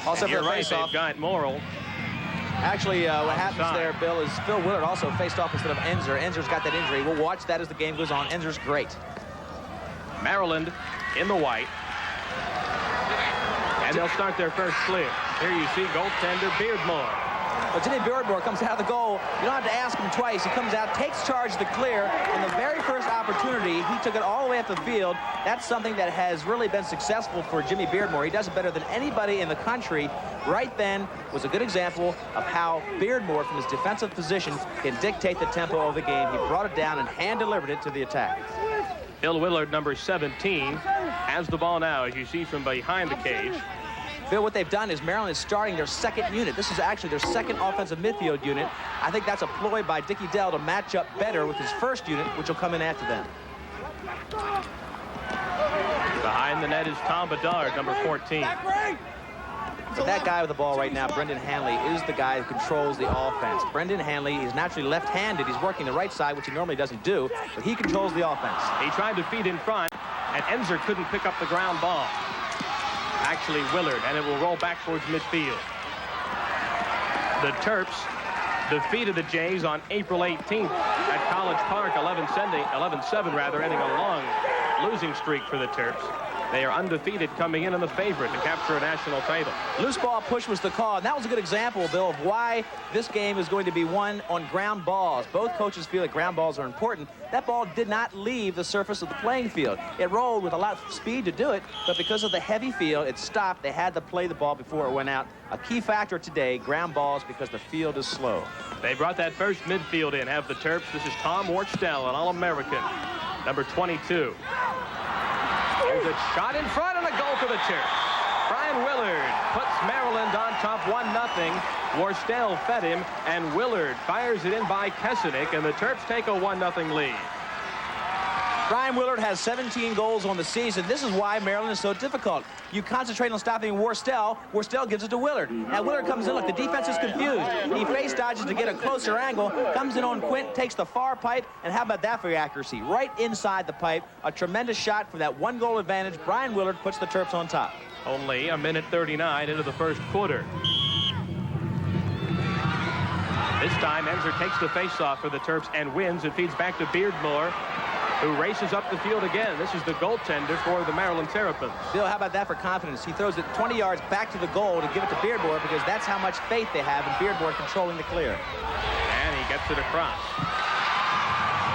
Also, you're right, they've got Morrill. Actually, what happens there, Bill, is Phil Willard also faced off instead of Enzer. Enzer's got that injury. We'll watch that as the game goes on. Enzer's great. Maryland in the white. And they'll start their first clear. Here you see goaltender Beardmore. Well, Jimmy Beardmore comes out of the goal. You don't have to ask him twice. He comes out, takes charge of the clear, and the very first opportunity, he took it all the way up the field. That's something that has really been successful for Jimmy Beardmore. He does it better than anybody in the country. Right then was a good example of how Beardmore, from his defensive position, can dictate the tempo of the game. He brought it down and hand-delivered it to the attack. Phil Willard, number 17, has the ball now, as you see from behind the cage. Bill, what they've done is Maryland is starting their second unit. This is actually their second offensive midfield unit. I think that's a ploy by Dickie Dell to match up better with his first unit, which will come in after them. Behind the net is Tom Bedard, number 14. But that guy with the ball right now, Brendan Hanley, is the guy who controls the offense. Brendan Hanley is naturally left-handed. He's working the right side, which he normally doesn't do, but he controls the offense. He tried to feed in front, and Enzer couldn't pick up the ground ball. Actually, Willard, and it will roll back towards midfield. The Terps defeated the Jays on April 18th at College Park, 11-7 rather, ending a long losing streak for the Terps. They are undefeated, coming in the favorite to capture a national title. Loose ball push was the call, and that was a good example, Bill, of why this game is going to be won on ground balls. Both coaches feel that ground balls are important. That ball did not leave the surface of the playing field. It rolled with a lot of speed to do it, but because of the heavy field, it stopped. They had to play the ball before it went out. A key factor today, ground balls, because the field is slow. They brought that first midfield in, have the Terps. This is Tom Warstell, an All-American, number 22. There's a shot in front and a goal for the Terps. Brian Willard puts Maryland on top 1-0. Warstell fed him, and Willard fires it in by Kesenic, and the Terps take a 1-0 lead. Brian Willard has 17 goals on the season. This is why Maryland is so difficult. You concentrate on stopping Warstell. Warstell gives it to Willard. Now Willard comes in. Look, the defense is confused. He face dodges to get a closer angle. Comes in on Quint, takes the far pipe, and how about that for accuracy? Right inside the pipe. A tremendous shot for that 1-goal advantage. Brian Willard puts the Terps on top. Only a minute 39 into the first quarter. This time, Enzer takes the face-off for the Terps and wins. It feeds back to Beardmore, who races up the field again. This is the goaltender for the Maryland Terrapins. Bill, how about that for confidence? He throws it 20 yards back to the goal to give it to Beardmore because that's how much faith they have in Beardmore controlling the clear. And he gets it across.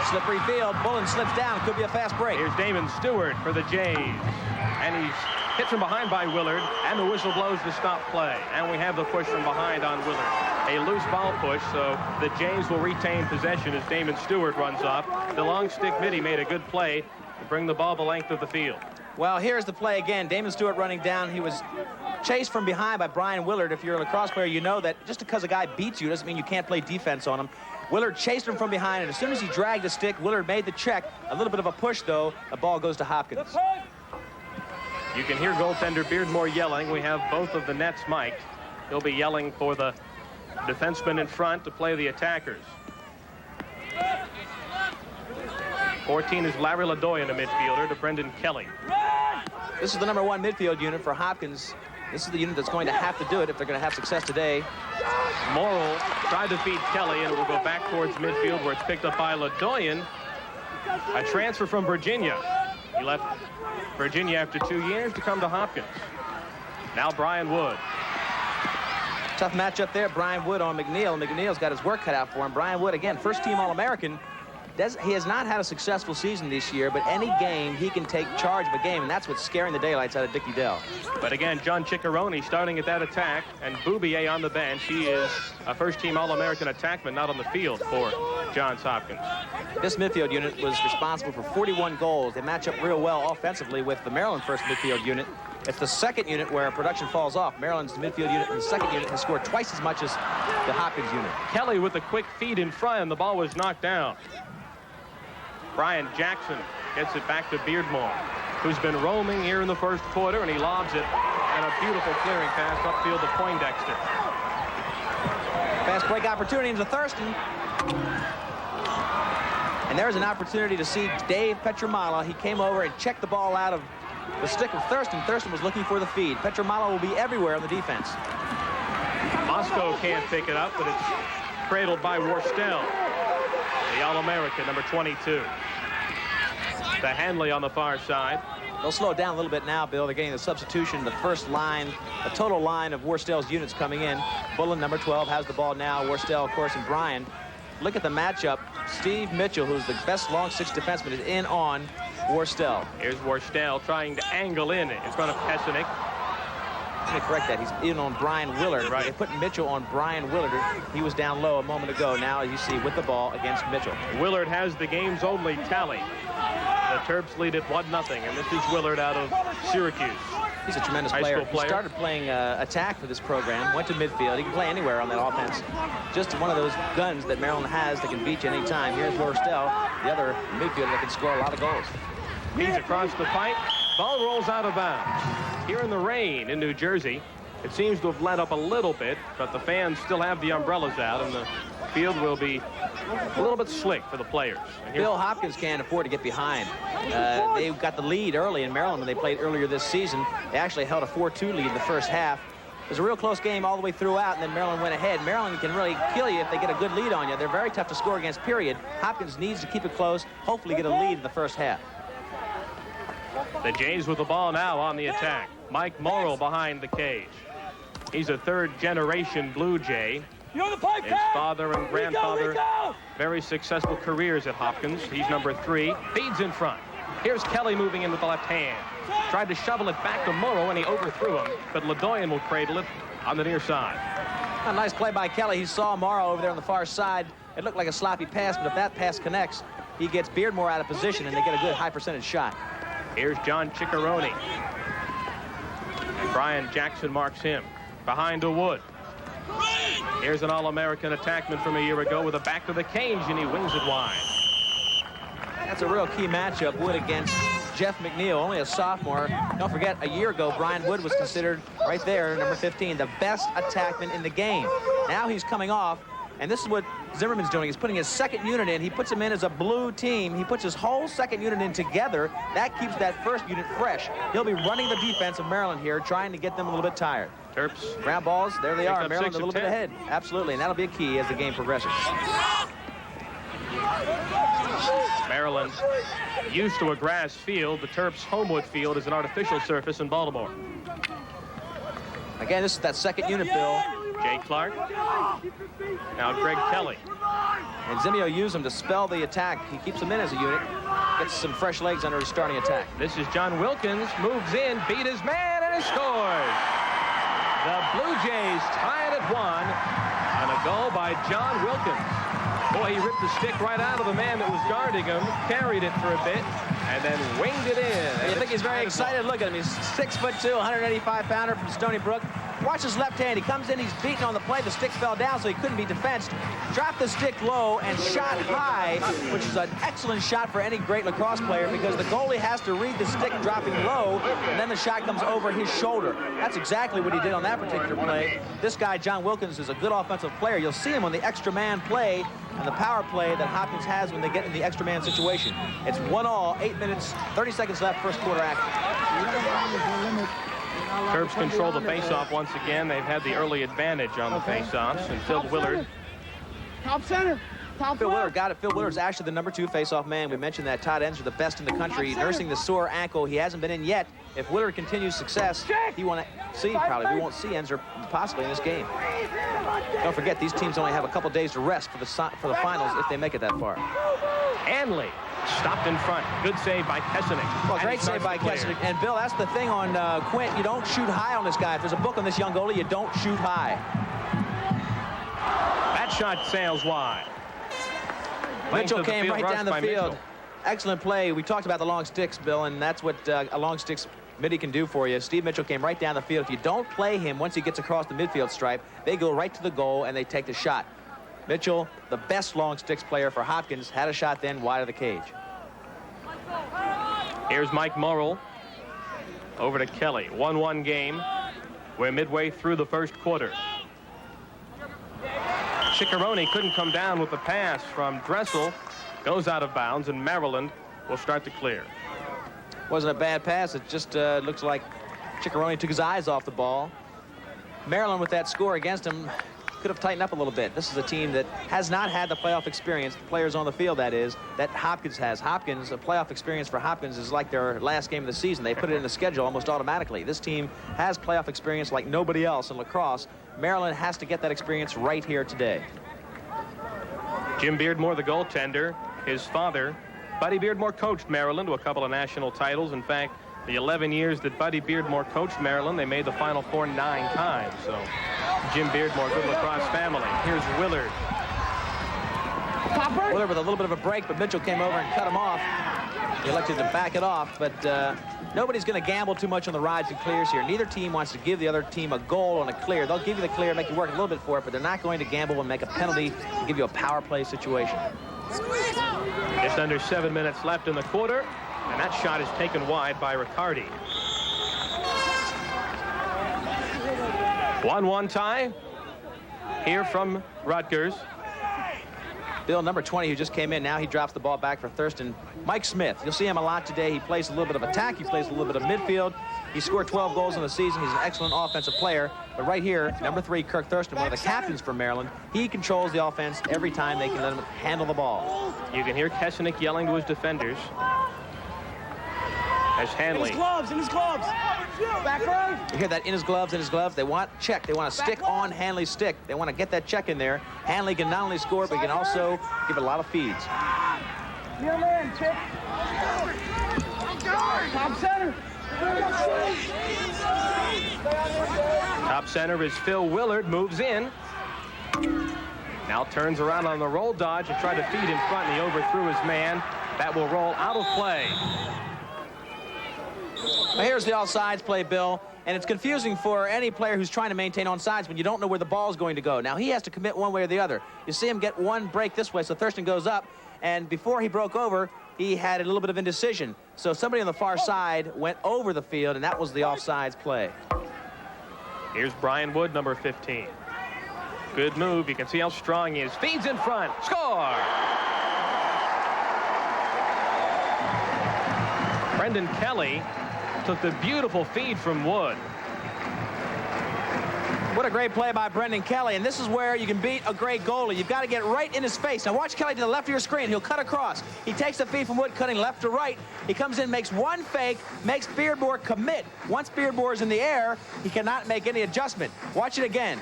Slippery field. Bullen slips down. Could be a fast break. Here's Damon Stewart for the Jays. And he's hit from behind by Willard, and the whistle blows to stop play. And we have the push from behind on Willard. A loose ball push, so the Jays will retain possession as Damon Stewart runs off. The long stick midi made a good play to bring the ball the length of the field. Well, here's the play again. Damon Stewart running down. He was chased from behind by Brian Willard. If you're a lacrosse player, you know that just because a guy beats you doesn't mean you can't play defense on him. Willard chased him from behind, and as soon as he dragged the stick, Willard made the check. A little bit of a push, though. The ball goes to Hopkins. You can hear goaltender Beardmore yelling. We have both of the nets mic'd. He'll be yelling for the defenseman in front to play the attackers. 14 is Larry Ladoyan, a midfielder, to Brendan Kelly. This is the #1 midfield unit for Hopkins. This is the unit that's going to have to do it if they're going to have success today. Morrill tried to feed Kelly, and it will go back towards midfield where it's picked up by Ladoyan. A transfer from Virginia. He left Virginia after 2 years to come to Hopkins. Now Brian Wood. Tough matchup there. Brian Wood on McNeil. McNeil's got his work cut out for him. Brian Wood, again, first-team All-American. He has not had a successful season this year, but any game he can take charge of a game, and that's what's scaring the daylights out of Dickie Dell. But again, John Ciccarone starting at that attack, and Boubier on the bench. He is a first-team All-American attackman, not on the field for Johns Hopkins. This midfield unit was responsible for 41 goals. They match up real well offensively with the Maryland first midfield unit. It's the second unit where production falls off. Maryland's midfield unit and the second unit has scored twice as much as the Hopkins unit. Kelly with a quick feed in front, and the ball was knocked down. Brian Jackson gets it back to Beardmore, who's been roaming here in the first quarter, and he lobs it, and a beautiful clearing pass upfield to Poindexter. Fast break opportunity into Thurston. And there's an opportunity to see Dave Petramala. He came over and checked the ball out of the stick of Thurston. Thurston was looking for the feed. Petromalo will be everywhere on the defense. Moscow can't pick it up, but it's cradled by Worstel, the All-American, number 22. To Hanley on the far side. They'll slow it down a little bit now, Bill. They're getting the substitution, the first line, the total line of Worstel's units coming in. Bullen, number 12, has the ball now. Worstel, of course, and Bryan. Look at the matchup. Steve Mitchell, who's the best long six defenseman, is in on Worstel. Here's Worstel trying to angle in front of Pesenik. Let me correct that. He's in on Brian Willard. Right. They put Mitchell on Brian Willard. He was down low a moment ago. Now you see with the ball against Mitchell. Willard has the game's only tally. The Terps lead at 1-0, and this is Willard out of Syracuse. He's a tremendous High player. school player. He started playing attack for this program, went to midfield. He can play anywhere on that offense. Just one of those guns that Maryland has that can beat you anytime. Here's Worstel, the other midfielder that can score a lot of goals. He's across the pipe. Ball rolls out of bounds. Here in the rain in New Jersey, it seems to have let up a little bit, but the fans still have the umbrellas out, and the field will be a little bit slick for the players. Bill Hopkins can't afford to get behind. They got the lead early in Maryland when they played earlier this season. They actually held a 4-2 lead in the first half. It was a real close game all the way throughout, and then Maryland went ahead. Maryland can really kill you if they get a good lead on you. They're very tough to score against, period. Hopkins needs to keep it close, hopefully get a lead in the first half. The Jays with the ball now on the attack. Mike Morrill behind the cage. He's a third-generation Blue Jay. His father and grandfather, very successful careers at Hopkins. He's number 3. Feeds in front. Here's Kelly moving in with the left hand. Tried to shovel it back to Morrow, and he overthrew him. But Ledoyen will cradle it on the near side. A nice play by Kelly. He saw Morrow over there on the far side. It looked like a sloppy pass, but if that pass connects, he gets Beardmore out of position, and they get a good high-percentage shot. Here's John Ciccarone. And Brian Jackson marks him. Behind to Wood. Here's an All-American attackman from a year ago with a back to the cage, and he wings it wide. That's a real key matchup, Wood against Jeff McNeil, only a sophomore. Don't forget, a year ago, Brian Wood was considered right there, number 15, the best attackman in the game. Now he's coming off, and this is what Zimmerman's doing. He's putting his second unit in. He puts him in as a blue team. He puts his whole second unit in together. That keeps that first unit fresh. He'll be running the defense of Maryland here, trying to get them a little bit tired. Terps. Ground balls, there they are. Maryland a little 6 bit ahead. Absolutely, and that'll be a key as the game progresses. Maryland used to a grass field. The Terps' Homewood field is an artificial surface in Baltimore. Again, this is that second unit, Bill. Jay Clark. Now Greg Kelly. And Zimio used him to spell the attack. He keeps them in as a unit. Gets some fresh legs under his starting attack. This is John Wilkins. Moves in, beat his man, and he scores. The Blue Jays tie it at 1. And a goal by John Wilkins. Boy, he ripped the stick right out of the man that was guarding him, carried it for a bit, and then winged it in. You think he's very excited? Look at him. He's 6'2", 185-pounder from Stony Brook. Watch his left hand. He comes in. He's beaten on the play. The stick fell down, so he couldn't be defensed. Dropped the stick low and shot high, which is an excellent shot for any great lacrosse player because the goalie has to read the stick dropping low, and then the shot comes over his shoulder. That's exactly what he did on that particular play. This guy, John Wilkins, is a good offensive player. You'll see him on the extra man play and the power play that Hopkins has when they get in the extra man situation. It's 1-1, 8 minutes, 30 seconds left, first quarter action. Terps control the faceoff once again. They've had the early advantage on the faceoffs, and Phil Willard. Top center. Phil Willard got it. Phil Willard's actually the number 2 faceoff man. We mentioned that tight ends are the best in the country. Nursing the sore ankle. He hasn't been in yet. If Willard continues success, he won't see, probably. We won't see Enzer possibly in this game. Don't forget, these teams only have a couple days to rest for the finals if they make it that far. Hanley stopped in front. Good save by Pesenik. Well, great save by Pesenik. And Bill, that's the thing on Quint. You don't shoot high on this guy. If there's a book on this young goalie, you don't shoot high. That shot sails wide. Mitchell came right down the field. Mitchell. Excellent play. We talked about the long sticks, Bill, and that's what a long sticks midi can do for you. Steve Mitchell came right down the field. If you don't play him once he gets across the midfield stripe, they go right to the goal and they take the shot. Mitchell, the best long sticks player for Hopkins, had a shot then wide of the cage. Here's Mike Morrill over to Kelly. 1-1 game. We're midway through the first quarter. Ciccarone couldn't come down with the pass from Dressel. Goes out of bounds, and Maryland will start to clear. Wasn't a bad pass. It just looks like Ciccarone took his eyes off the ball. Maryland, with that score against him, could have tightened up a little bit. This is a team that has not had the playoff experience, the players on the field, that is, that Hopkins has. Hopkins, a playoff experience for Hopkins is like their last game of the season. They put it in the schedule almost automatically. This team has playoff experience like nobody else in lacrosse. Maryland has to get that experience right here today. Jim Beardmore, the goaltender. His father, Buddy Beardmore, coached Maryland to a couple of national titles. In fact, the 11 years that Buddy Beardmore coached Maryland, they made the Final Four 9 times. So Jim Beardmore, good lacrosse family. Here's Willard. Willard with a little bit of a break, but Mitchell came over and cut him off. He elected to back it off, but nobody's going to gamble too much on the rides and clears here. Neither team wants to give the other team a goal on a clear. They'll give you the clear, make you work a little bit for it, but they're not going to gamble and make a penalty and give you a power play situation. Just under 7 minutes left in the quarter, and that shot is taken wide by Riccardi. 1-1 tie here from Rutgers. Bill, number 20, who just came in, now he drops the ball back for Thurston. Mike Smith, you'll see him a lot today. He plays a little bit of attack. He plays a little bit of midfield. He scored 12 goals in the season. He's an excellent offensive player. But right here, number 3, Kirk Thurston, one of the captains for Maryland, he controls the offense every time they can let him handle the ball. You can hear Kesenic yelling to his defenders. As Hanley. In his gloves. Back row. You hear that, in his gloves, in his gloves. They want check. They want to stick on Hanley's stick. They want to get that check in there. Hanley can not only score, but he can also give it a lot of feeds. Your man, Chip. Top center. Top center is Phil Willard, moves in. Now turns around on the roll dodge and tried to feed in front, and he overthrew his man. That will roll out of play. Well, here's the offsides play, Bill, and it's confusing for any player who's trying to maintain onside when you don't know where the ball is going to go. Now, he has to commit one way or the other. You see him get one break this way, so Thurston goes up, and before he broke over, he had a little bit of indecision. So somebody on the far side went over the field, and that was the offsides play. Here's Brian Wood, number 15. Good move. You can see how strong he is. Feeds in front. Score! Brendan Kelly took the beautiful feed from Wood. What a great play by Brendan Kelly, and this is where you can beat a great goalie. You've got to get right in his face. Now watch Kelly to the left of your screen. He'll cut across. He takes the feed from Wood, cutting left to right. He comes in, makes one fake, makes Beardmore commit. Once Beardmore is in the air, he cannot make any adjustment. Watch it again.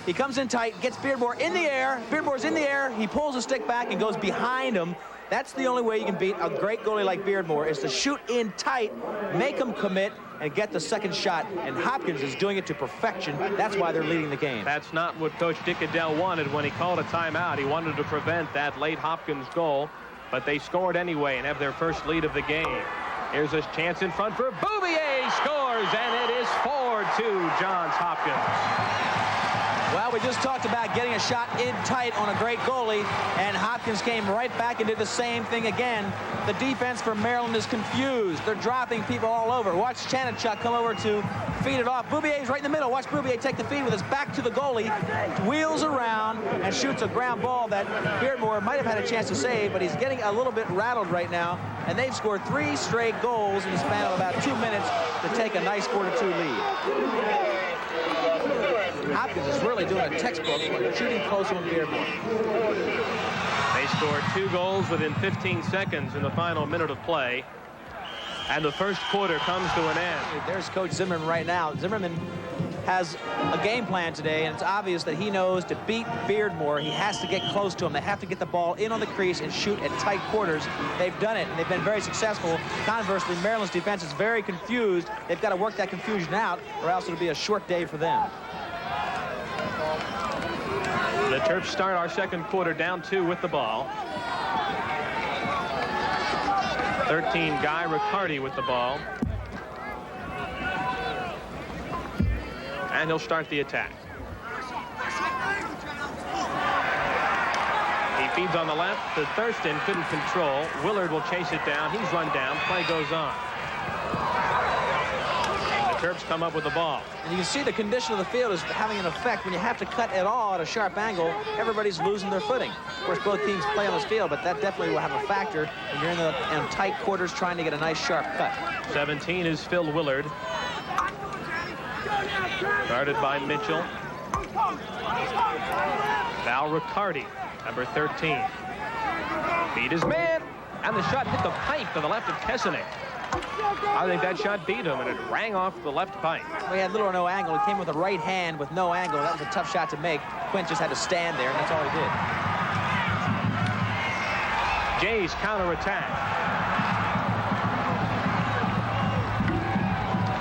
He comes in tight, gets Beardmore in the air. Beardmore's in the air. He pulls the stick back and goes behind him. That's the only way you can beat a great goalie like Beardmore, is to shoot in tight, make him commit, and get the second shot. And Hopkins is doing it to perfection. That's why they're leading the game. That's not what Coach Dick Adell wanted when he called a timeout. He wanted to prevent that late Hopkins goal, but they scored anyway and have their first lead of the game. Here's a chance in front for Bouvier, scores, and it is 4-2 Johns Hopkins. Well, we just talked about getting a shot in tight on a great goalie, and Hopkins came right back and did the same thing again. The defense for Maryland is confused. They're dropping people all over. Watch Chanachuk come over to feed it off. Bouvier's right in the middle. Watch Bouvier take the feed with his back to the goalie, wheels around, and shoots a ground ball that Beardmore might have had a chance to save, but he's getting a little bit rattled right now, and they've scored 3 straight goals in the span of about 2 minutes to take a nice 4-2 lead. Hopkins is really doing a textbook shooting close on Beardmore. They scored 2 goals within 15 seconds in the final minute of play. And the first quarter comes to an end. There's Coach Zimmerman right now. Zimmerman has a game plan today, and it's obvious that he knows to beat Beardmore, he has to get close to him. They have to get the ball in on the crease and shoot at tight quarters. They've done it, and they've been very successful. Conversely, Maryland's defense is very confused. They've got to work that confusion out, or else it'll be a short day for them. The Terps start our second quarter down 2 with the ball. 13, Guy Riccardi with the ball. And he'll start the attack. He feeds on the left to Thurston, couldn't control. Willard will chase it down. He's run down. Play goes on. Terps come up with the ball. And you can see the condition of the field is having an effect. When you have to cut at all at a sharp angle, everybody's losing their footing. Of course, both teams play on this field, but that definitely will have a factor when you're in tight quarters trying to get a nice sharp cut. 17 is Phil Willard. Guarded by Mitchell. Val Riccardi, number 13. Beat his man, and the shot hit the pipe to the left of Kesenic. I think that shot beat him, and it rang off the left pipe. He had little or no angle. He came with a right hand with no angle. That was a tough shot to make. Quint just had to stand there, and that's all he did. Jays counterattack.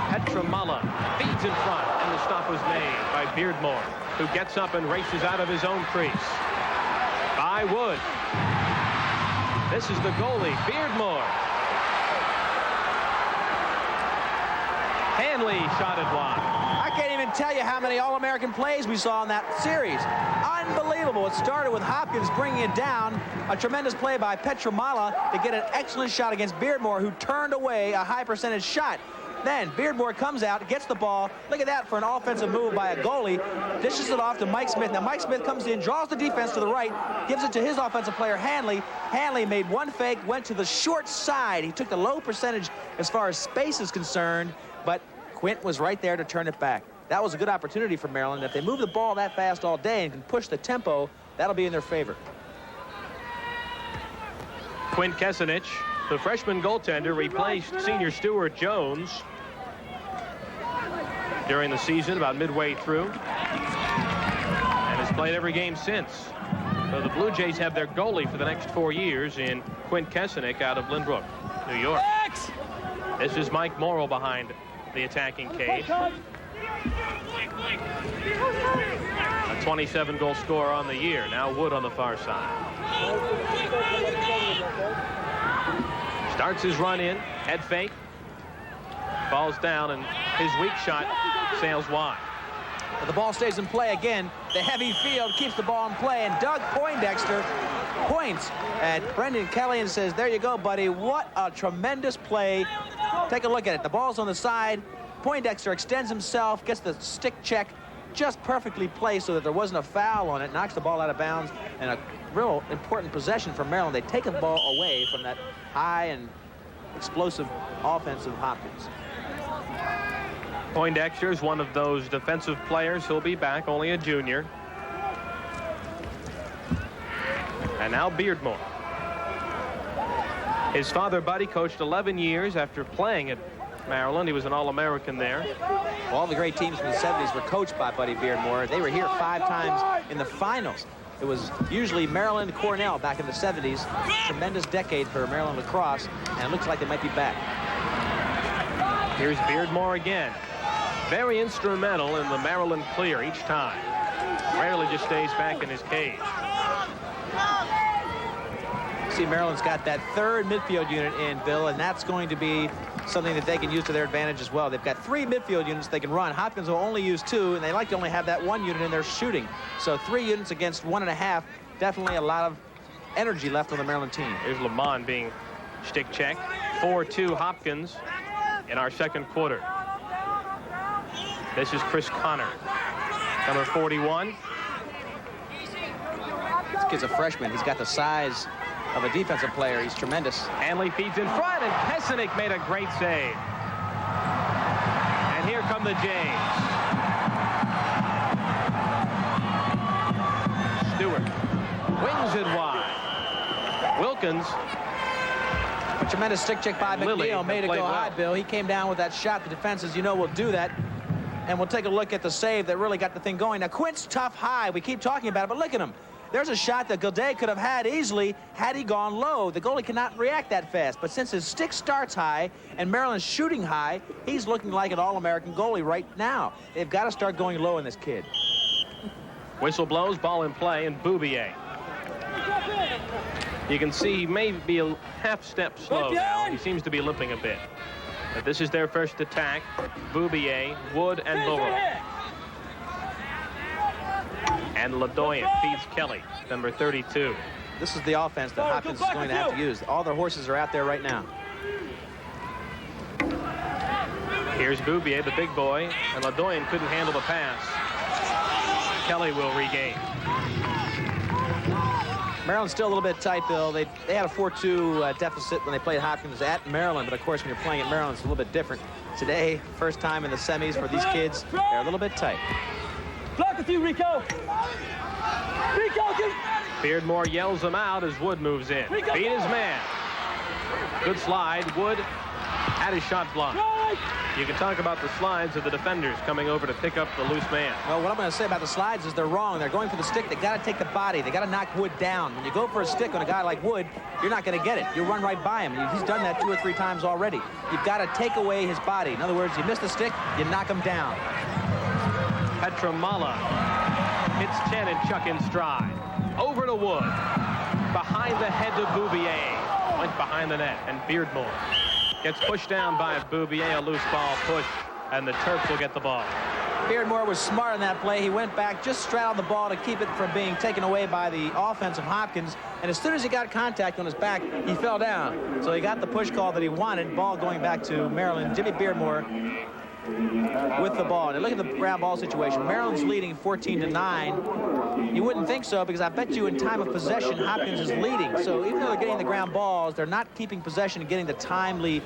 Petramala feeds in front, and the stop was made by Beardmore, who gets up and races out of his own crease. By Wood. This is the goalie, Beardmore. Hanley shot it wide. I can't even tell you how many All-American plays we saw in that series. Unbelievable. It started with Hopkins bringing it down. A tremendous play by Petramala to get an excellent shot against Beardmore, who turned away a high percentage shot. Then Beardmore comes out, gets the ball. Look at that for an offensive move by a goalie. Dishes it off to Mike Smith. Now Mike Smith comes in, draws the defense to the right, gives it to his offensive player, Hanley. Hanley made one fake, went to the short side. He took the low percentage as far as space is concerned, but Quint was right there to turn it back. That was a good opportunity for Maryland. If they move the ball that fast all day and can push the tempo, that'll be in their favor. Quint Kesenic, the freshman goaltender, replaced senior Stuart Jones during the season, about midway through, and has played every game since. So the Blue Jays have their goalie for the next 4 years in Quint Kesenic out of Lynbrook, New York. This is Mike Morrow behind the attacking cage. A 27-goal scorer on the year. Now Wood on the far side. Starts his run in, head fake, falls down, and his weak shot sails wide. But the ball stays in play again. The heavy field keeps the ball in play, and Doug Poindexter points at Brendan Kelly and says, there you go, buddy. What a tremendous play. Take a look at it. The ball's on the side. Poindexter extends himself, gets the stick check just perfectly placed so that there wasn't a foul on it, knocks the ball out of bounds, and a real important possession for Maryland. They take the ball away from that high and explosive offense of Hopkins. Poindexter is one of those defensive players. He'll be back, only a junior. And now Beardmore. His father, Buddy, coached 11 years after playing at Maryland. He was an All-American there. All the great teams from the 70s were coached by Buddy Beardmore. They were here 5 times in the finals. It was usually Maryland Cornell back in the 70s. Tremendous decade for Maryland lacrosse, and it looks like they might be back. Here's Beardmore again. Very instrumental in the Maryland clear each time. Rarely just stays back in his cage. See, Maryland's got that third midfield unit in, Bill, and that's going to be something that they can use to their advantage as well. They've got 3 midfield units they can run. Hopkins will only use 2, and they like to only have that 1 unit in their shooting. So 3 units against 1.5, definitely a lot of energy left on the Maryland team. Here's Lamont being stick checked. 4-2 Hopkins in our second quarter. This is Chris Connor, number 41. This kid's a freshman. He's got the size of a defensive player. He's tremendous. Hanley feeds in front, and Kesenic made a great save. And here come the Jays. Stewart wings it wide. Wilkins. A tremendous stick check by Lilly McNeil. Made it go well. high, Bill. He came down with that shot. The defense, as you know, will do that. And we'll take a look at the save that really got the thing going. Now, Quint's tough high. We keep talking about it, but look at him. There's a shot that Gilday could have had easily had he gone low. The goalie cannot react that fast. But since his stick starts high and Maryland's shooting high, he's looking like an All-American goalie right now. They've got to start going low in this kid. Whistle blows, ball in play, and Bouvier. You can see he may be a half step slow now. He seems to be limping a bit. But this is their first attack. Bouvier, Wood, and Morrow. And Ladoyan feeds Kelly, number 32. This is the offense that Hopkins is going to have to use. All their horses are out there right now. Here's Bouvier, the big boy, and Ladoyan couldn't handle the pass. Kelly will regain. Maryland's still a little bit tight, Bill. They had a 4-2 deficit when they played Hopkins at Maryland, but of course when you're playing at Maryland, it's a little bit different. Today, first time in the semis for these kids, they're a little bit tight. Block with you, Rico. Rico, Beardmore yells him out as Wood moves in. Rico, Beat his man. Good slide. Wood had his shot blocked. You can talk about the slides of the defenders coming over to pick up the loose man. Well, what I'm going to say about the slides is they're wrong. They're going for the stick. They got to take the body. They got to knock Wood down. When you go for a stick on a guy like Wood, you're not going to get it. You run right by him. He's done that 2 or 3 times already. You've got to take away his body. In other words, you miss the stick, you knock him down. Petramala hits 10 and Chuck in stride. Over to Wood. Behind the head to Bouvier. Went behind the net, and Beardmore gets pushed down by Bouvier, a loose ball push, and the Terps will get the ball. Beardmore was smart on that play. He went back, just straddled the ball to keep it from being taken away by the offense of Hopkins. And as soon as he got contact on his back, he fell down. So he got the push call that he wanted. Ball going back to Maryland. Jimmy Beardmore with the ball. And look at the ground ball situation. Maryland's leading 14-9. You wouldn't think so, because I bet you in time of possession, Hopkins is leading. So even though they're getting the ground balls, they're not keeping possession and getting the timely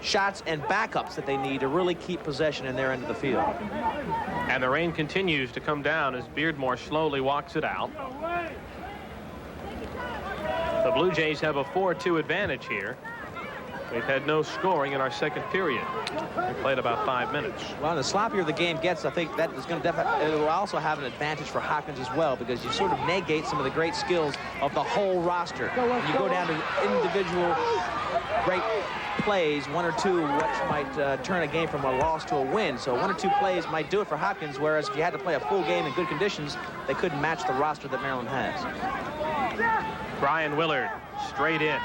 shots and backups that they need to really keep possession in their end of the field. And the rain continues to come down as Beardmore slowly walks it out. The Blue Jays have a 4-2 advantage here. We've had no scoring in our second period. We played about 5 minutes. Well, the sloppier the game gets, I think that is going to definitely, it will also have an advantage for Hopkins as well, because you sort of negate some of the great skills of the whole roster. When you go down to individual great plays, 1 or 2, which might turn a game from a loss to a win. So 1 or 2 plays might do it for Hopkins, whereas if you had to play a full game in good conditions, they couldn't match the roster that Maryland has. Brian Willard straight in.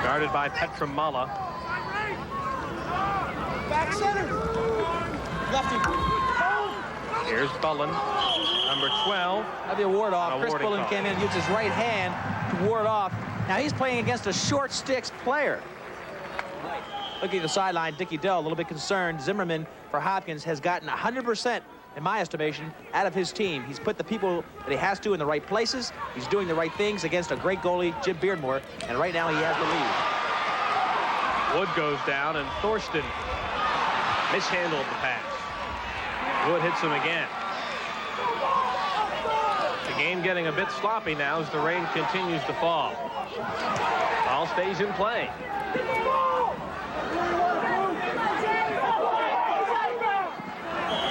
Guarded by Petramala. back center. Lefty. Here's Bullen, number 12. That'd be a ward off. Chris warding Bullen call. came in and used his right hand to ward off. Now he's playing against a short sticks player. Looking at the sideline, Dickie Dell a little bit concerned. Zimmerman for Hopkins has gotten 100%, in my estimation, out of his team. He's put the people that he has to in the right places. He's doing the right things against a great goalie, Jim Beardmore, and right now he has the lead. Wood goes down, and Thorsten mishandled the pass. Wood hits him again. The game getting a bit sloppy now as the rain continues to fall. Ball stays in play.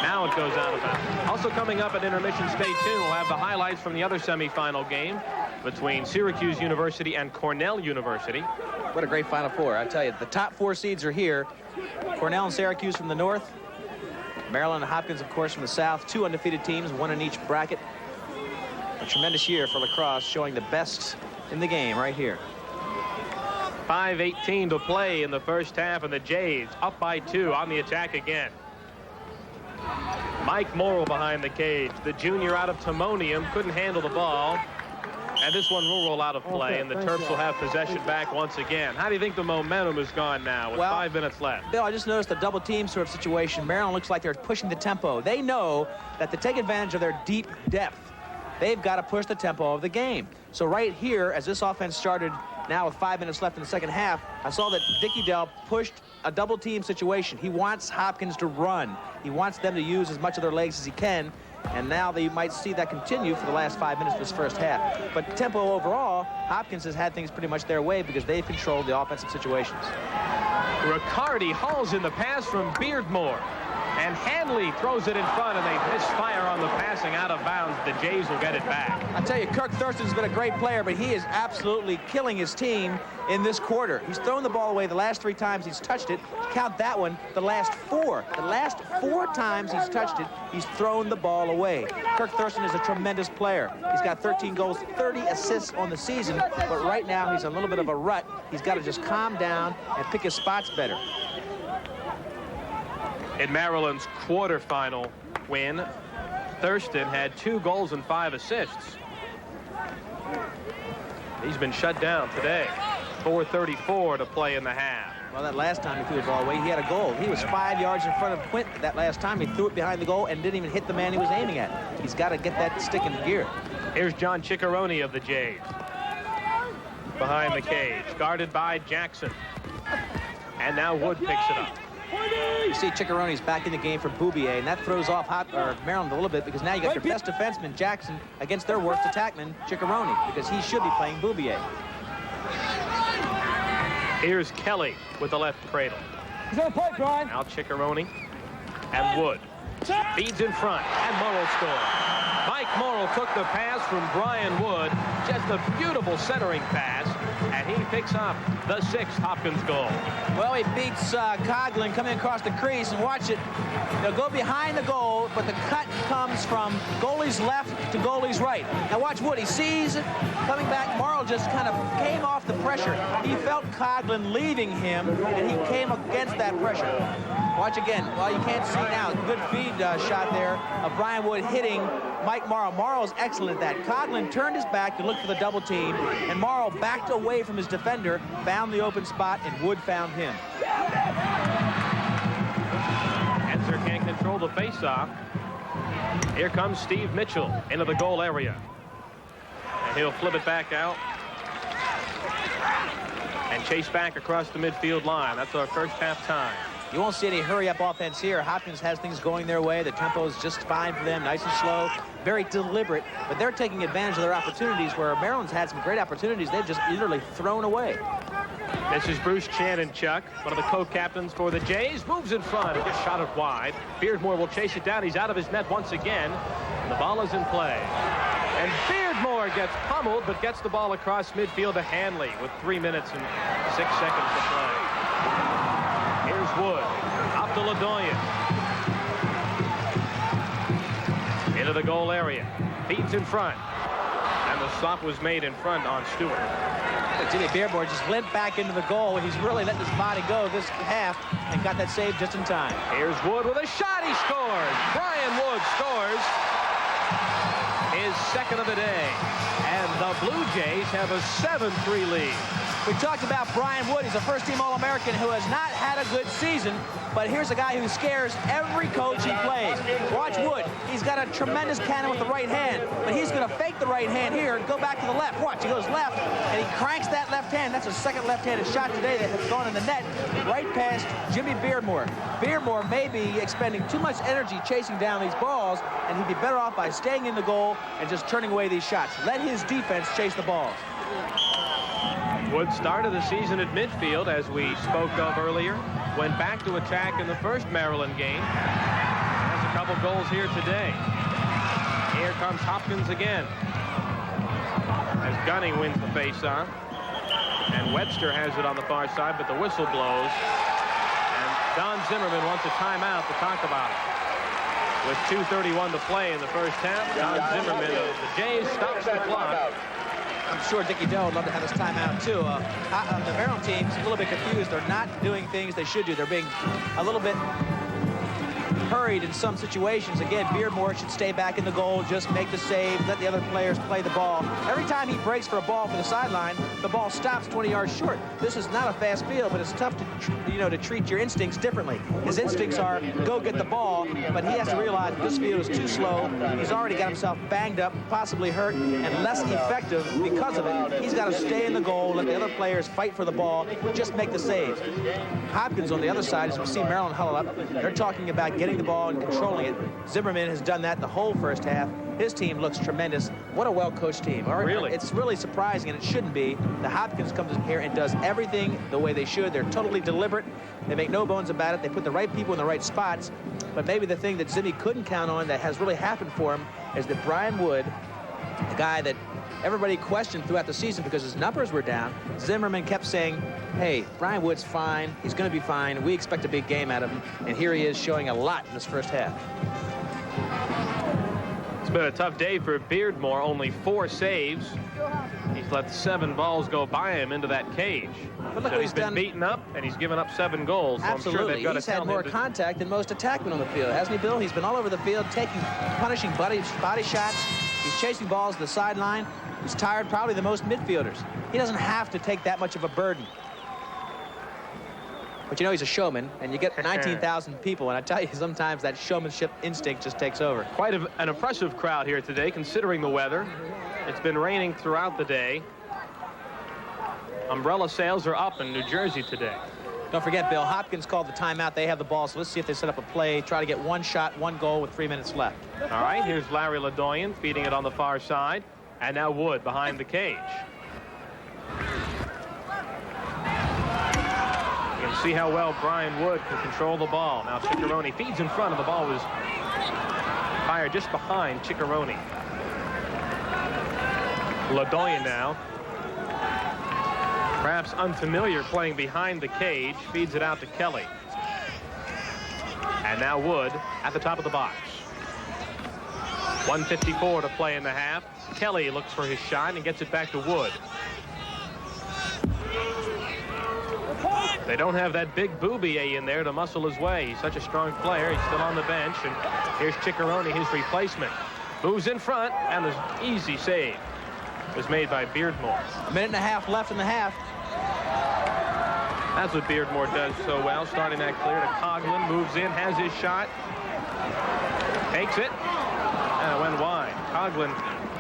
Now it goes out of bounds. Also coming up at intermission, stay tuned. We'll have the highlights from the other semifinal game between Syracuse University and Cornell University. What a great Final Four. I tell you, the top 4 seeds are here. Cornell and Syracuse from the north. Maryland and Hopkins, of course, from the south. 2 undefeated teams, 1 in each bracket. A tremendous year for lacrosse, showing the best in the game right here. 5:18 to play in the first half, and the Jays up by 2 on the attack again. Mike Morrill behind the cage. The junior out of Timonium couldn't handle the ball. And this one will roll out of play, and the Terps will have possession back once again. How do you think the momentum is gone now with 5 minutes left? Bill, I just noticed a double team sort of situation. Maryland looks like they're pushing the tempo. They know that to take advantage of their deep depth, they've got to push the tempo of the game. So right here, as this offense started now with 5 minutes left in the second half, I saw that Dickie Dell pushed a double team situation. He wants Hopkins to run. He wants them to use as much of their legs as he can. And now they might see that continue for the last 5 minutes of this first half. But tempo overall, Hopkins has had things pretty much their way because they've controlled the offensive situations. Riccardi hauls in the pass from Beardmore. And Hanley throws it in front, and they misfire on the passing out of bounds. The Jays will get it back. I tell you, Kirk Thurston's been a great player, but he is absolutely killing his team in this quarter. He's thrown the ball away the last 3 times he's touched it. Count that one, the last 4. The last 4 times he's touched it, he's thrown the ball away. Kirk Thurston is a tremendous player. He's got 13 goals, 30 assists on the season, but right now he's in a little bit of a rut. He's got to just calm down and pick his spots better. In Maryland's quarterfinal win, Thurston had 2 goals and 5 assists. He's been shut down today. 4:34 to play in the half. Well, that last time he threw the ball away, he had a goal. He was 5 yards in front of Quint that last time. He threw it behind the goal and didn't even hit the man he was aiming at. He's got to get that stick in gear. Here's John Ciccarone of the Jays. Behind the cage, guarded by Jackson. And now Wood picks it up. You see Ciccarone's back in the game for Bouvier, and that throws off Maryland a little bit, because now you got your best defenseman, Jackson, against their worst attackman, Ciccarone, because he should be playing Bouvier. Here's Kelly with the left cradle. He's on the plate, Brian. Now Ciccarone and Wood. Feeds in front, and Morrill scores. Mike Morrill took the pass from Brian Wood. Just a beautiful centering pass, and he picks up the 6th Hopkins goal. Well, he beats Coughlin coming across the crease, and watch it. They'll go behind the goal, but the cut comes from goalie's left to goalie's right. Now watch Wood. He sees it coming back. Morrill just kind of came off the pressure. He felt Coughlin leaving him, and he came against that pressure. Watch again. Well, you can't see now. Good feed shot there of Brian Wood hitting Mike Morrill. Morrill's excellent at that. Coughlin turned his back to look for the double team, and Morrill backed away from his defender, found the open spot, and Wood found him. Enzer can't control the faceoff. Here comes Steve Mitchell into the goal area. And he'll flip it back out and chase back across the midfield line. That's our first half time. You won't see any hurry-up offense here. Hopkins has things going their way. The tempo is just fine for them, nice and slow, very deliberate, but they're taking advantage of their opportunities, where Maryland's had some great opportunities they've just literally thrown away. This is Bruce Chanenchuk, one of the co-captains for the Jays. Moves in front and just shot it wide. Beardmore will chase it down. He's out of his net once again. The ball is in play. And Beardmore gets pummeled, but gets the ball across midfield to Hanley with 3 minutes and 6 seconds to play. Here's Wood, up to Ladoyan. Into the goal area. Feeds in front. And the stop was made in front on Stewart. Jimmy Beardmore just limped back into the goal. He's really let his body go this half and got that save just in time. Here's Wood with a shot. He scores. Brian Wood scores his 2nd of the day. And the Blue Jays have a 7-3 lead. We talked about Brian Wood. He's a first-team All-American who has not had a good season, but here's a guy who scares every coach he plays. Watch Wood. He's got a tremendous cannon with the right hand, but he's going to fake the right hand here and go back to the left. Watch, he goes left, and he cranks that left hand. That's a second left-handed shot today that has gone in the net right past Jimmy Beardmore. Beardmore may be expending too much energy chasing down these balls, and he'd be better off by staying in the goal and just turning away these shots. Let his defense chase the balls. Wood started the season at midfield, as we spoke of earlier. Went back to attack in the first Maryland game. Has a couple goals here today. Here comes Hopkins again, as Gunning wins the faceoff. And Webster has it on the far side, but the whistle blows. And Don Zimmerman wants a timeout to talk about it. With 2:31 to play in the first half, Don Zimmerman of the Jays stops the clock. I'm sure Dickie Dell would love to have his timeout, too. The Maryland team's a little bit confused. They're not doing things they should do. They're being a little bit hurried in some situations. Again, Beardmore should stay back in the goal, just make the save, let the other players play the ball. Every time he breaks for a ball for the sideline, the ball stops 20 yards short. This is not a fast field, but it's tough to treat your instincts differently. His instincts are go get the ball, but he has to realize this field is too slow. He's already got himself banged up, possibly hurt, and less effective because of it. He's got to stay in the goal, let the other players fight for the ball, just make the saves. Hopkins on the other side, as we see Maryland huddle up, they're talking about getting the ball and controlling it. Zimmerman has done that the whole first half. His team looks tremendous. What a well-coached team. Really? It's really surprising, and it shouldn't be. The Hopkins comes in here and does everything the way they should. They're totally deliberate. They make no bones about it. They put the right people in the right spots. But maybe the thing that Zimmy couldn't count on that has really happened for him is that Brian Wood, the guy that everybody questioned throughout the season because his numbers were down, Zimmerman kept saying, hey, Brian Wood's fine. He's going to be fine. We expect a big game out of him. And here he is showing a lot in this first half. It's been a tough day for Beardmore. Only 4 saves. He's let 7 balls go by him into that cage. But look so what he's been done. beaten up, and he's given up 7 goals. So Absolutely. I'm sure they've got He's to had tell more him contact than most attackmen on the field, hasn't he, Bill? He's been all over the field, punishing body shots. He's chasing balls to the sideline. He's tired probably the most midfielders. He doesn't have to take that much of a burden. But you know he's a showman, and you get 19,000 people, and I tell you, sometimes that showmanship instinct just takes over. Quite an impressive crowd here today, considering the weather. It's been raining throughout the day. Umbrella sales are up in New Jersey today. Don't forget, Bill, Hopkins called the timeout. They have the ball, so let's see if they set up a play, try to get one shot, one goal with 3 minutes left. All right, here's Larry Ledoyen feeding it on the far side, and now Wood behind the cage. You can see how well Brian Wood can control the ball. Now Ciccarone feeds in front, and the ball was fired just behind Ciccarone. Ledoyen now, perhaps unfamiliar playing behind the cage, feeds it out to Kelly. And now Wood at the top of the box. 1:54 to play in the half. Kelly looks for his shot and gets it back to Wood. They don't have that big Boubier in there to muscle his way. He's such a strong player. He's still on the bench. And here's Ciccarone, his replacement. Moves in front, and an easy save was made by Beardmore. A minute and a half left in the half. That's what Beardmore does so well. Starting that clear to Coughlin. Moves in, has his shot. Takes it. And it went wide. Coughlin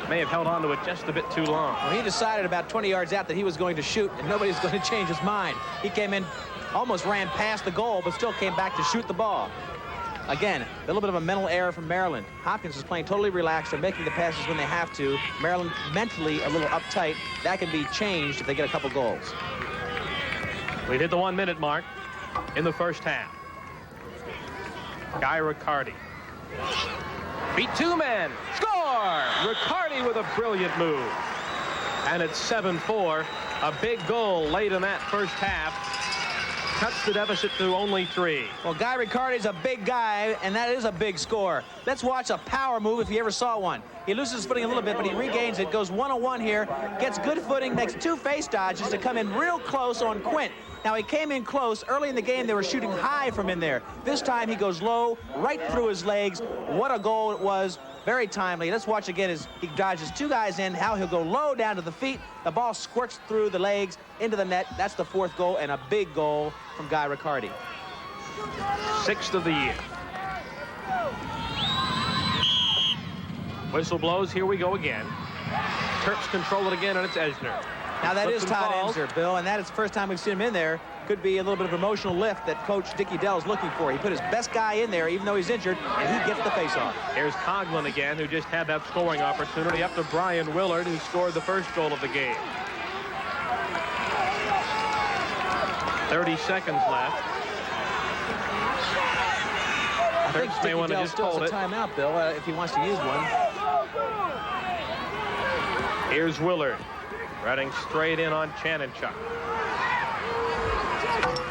may have held on to it just a bit too long. Well, he decided about 20 yards out that he was going to shoot, and nobody's going to change his mind. He came in, almost ran past the goal, but still came back to shoot the ball. Again, a little bit of a mental error from Maryland. Hopkins is playing totally relaxed. They're making the passes when they have to. Maryland mentally a little uptight. That can be changed if they get a couple goals. We've hit the 1 minute mark in the first half. Guy Riccardi. Beat two men. Score! Riccardi with a brilliant move. And it's 7-4. A big goal late in that first half. Cuts the deficit to only 3. Well, Guy Riccardi's a big guy, and that is a big score. Let's watch a power move if you ever saw one. He loses his footing a little bit, but he regains it. Goes one-on-one here. Gets good footing. Makes 2 face dodges to come in real close on Quint. Now, he came in close. Early in the game, they were shooting high from in there. This time, he goes low, right through his legs. What a goal it was. Very timely. Let's watch again as he dodges 2 guys in, how he'll go low down to the feet. The ball squirts through the legs into the net. That's the 4th goal, and a big goal from Guy Riccardi. 6th of the year. Whistle blows. Here we go again. Terps control it again, and it's Esner. Now, that is Todd falls. Enzer, Bill, and that is the first time we've seen him in there. Could be a little bit of emotional lift that Coach Dickie Dell is looking for. He put his best guy in there, even though he's injured, and he gets the face-off. Here's Coughlin again, who just had that scoring opportunity, up to Brian Willard, who scored the first goal of the game. 30 seconds left. I think Terps may want to Dell just still hold has it. a timeout, Bill, if he wants to use one. Here's Willard, running straight in on Chanenchuk.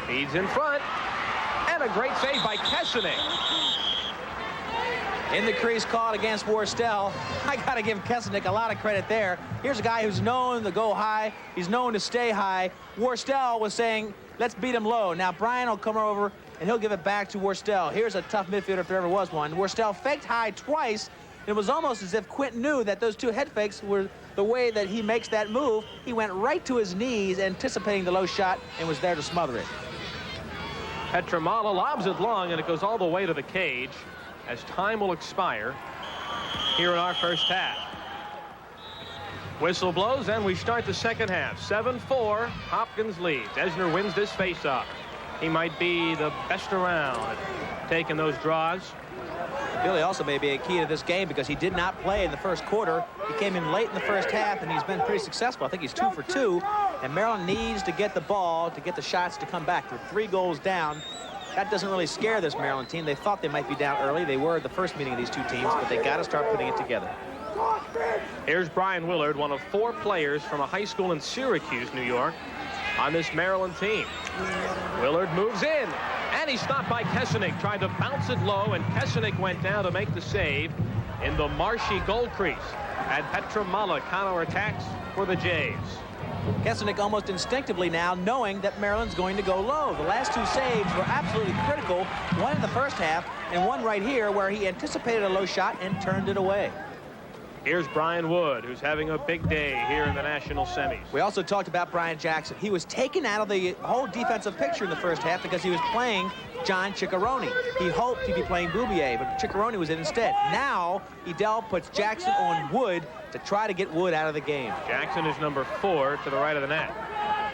Feeds in front, and a great save by Kessening. In the crease caught against Worstel. I got to give Kessening a lot of credit there. Here's a guy who's known to go high. He's known to stay high. Worstel was saying, let's beat him low. Now Brian will come over, and he'll give it back to Worstel. Here's a tough midfielder if there ever was one. Worstel faked high twice. It was almost as if Quint knew that those 2 head fakes were the way that he makes that move. He went right to his knees, anticipating the low shot, and was there to smother it. Petramala lobs it long, and it goes all the way to the cage as time will expire here in our first half. Whistle blows, and we start the second half. 7-4, Hopkins leads. Esner wins this faceoff. He might be the best around at taking those draws. Billy also may be a key to this game because he did not play in the first quarter. He came in late in the first half, and he's been pretty successful. I think he's 2 for 2, and Maryland needs to get the ball to get the shots to come back. They're 3 goals down. That doesn't really scare this Maryland team. They thought they might be down early. They were at the first meeting of these 2 teams, but they got to start putting it together. Here's Brian Willard, one of 4 players from a high school in Syracuse, New York, on this Maryland team. Willard moves in, and he's stopped by Kessening. Tried to bounce it low, and Kessening went down to make the save in the marshy goal crease. And Petramala counterattacks for the Jays. Kessening almost instinctively now knowing that Maryland's going to go low. The last 2 saves were absolutely critical. One in the first half and one right here where he anticipated a low shot and turned it away. Here's Brian Wood, who's having a big day here in the national semis. We also talked about Brian Jackson. He was taken out of the whole defensive picture in the first half because he was playing John Ciccarone. He hoped he'd be playing Bouvier, but Ciccarone was in instead. Now, Edel puts Jackson on Wood to try to get Wood out of the game. Jackson is number 4 to the right of the net.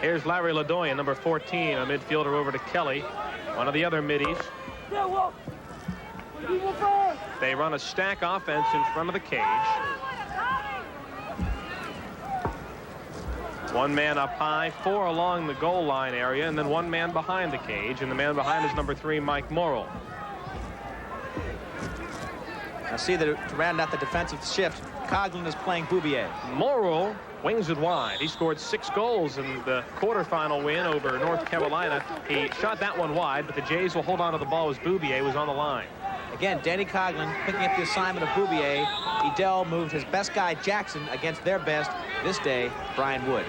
Here's Larry Ladoyan, number 14, a midfielder over to Kelly, one of the other middies. They run a stack offense in front of the cage. One man up high, 4 along the goal line area, and then one man behind the cage, and the man behind is number 3, Mike Morrill. Now see that to round out the defensive shift, Coughlin is playing Bouvier. Morrill wings it wide. He scored 6 goals in the quarterfinal win over North Carolina. He shot that one wide, but the Jays will hold on to the ball as Bouvier was on the line. Again, Danny Coughlin picking up the assignment of Bouvier. Edel moved his best guy, Jackson, against their best, this day, Brian Wood.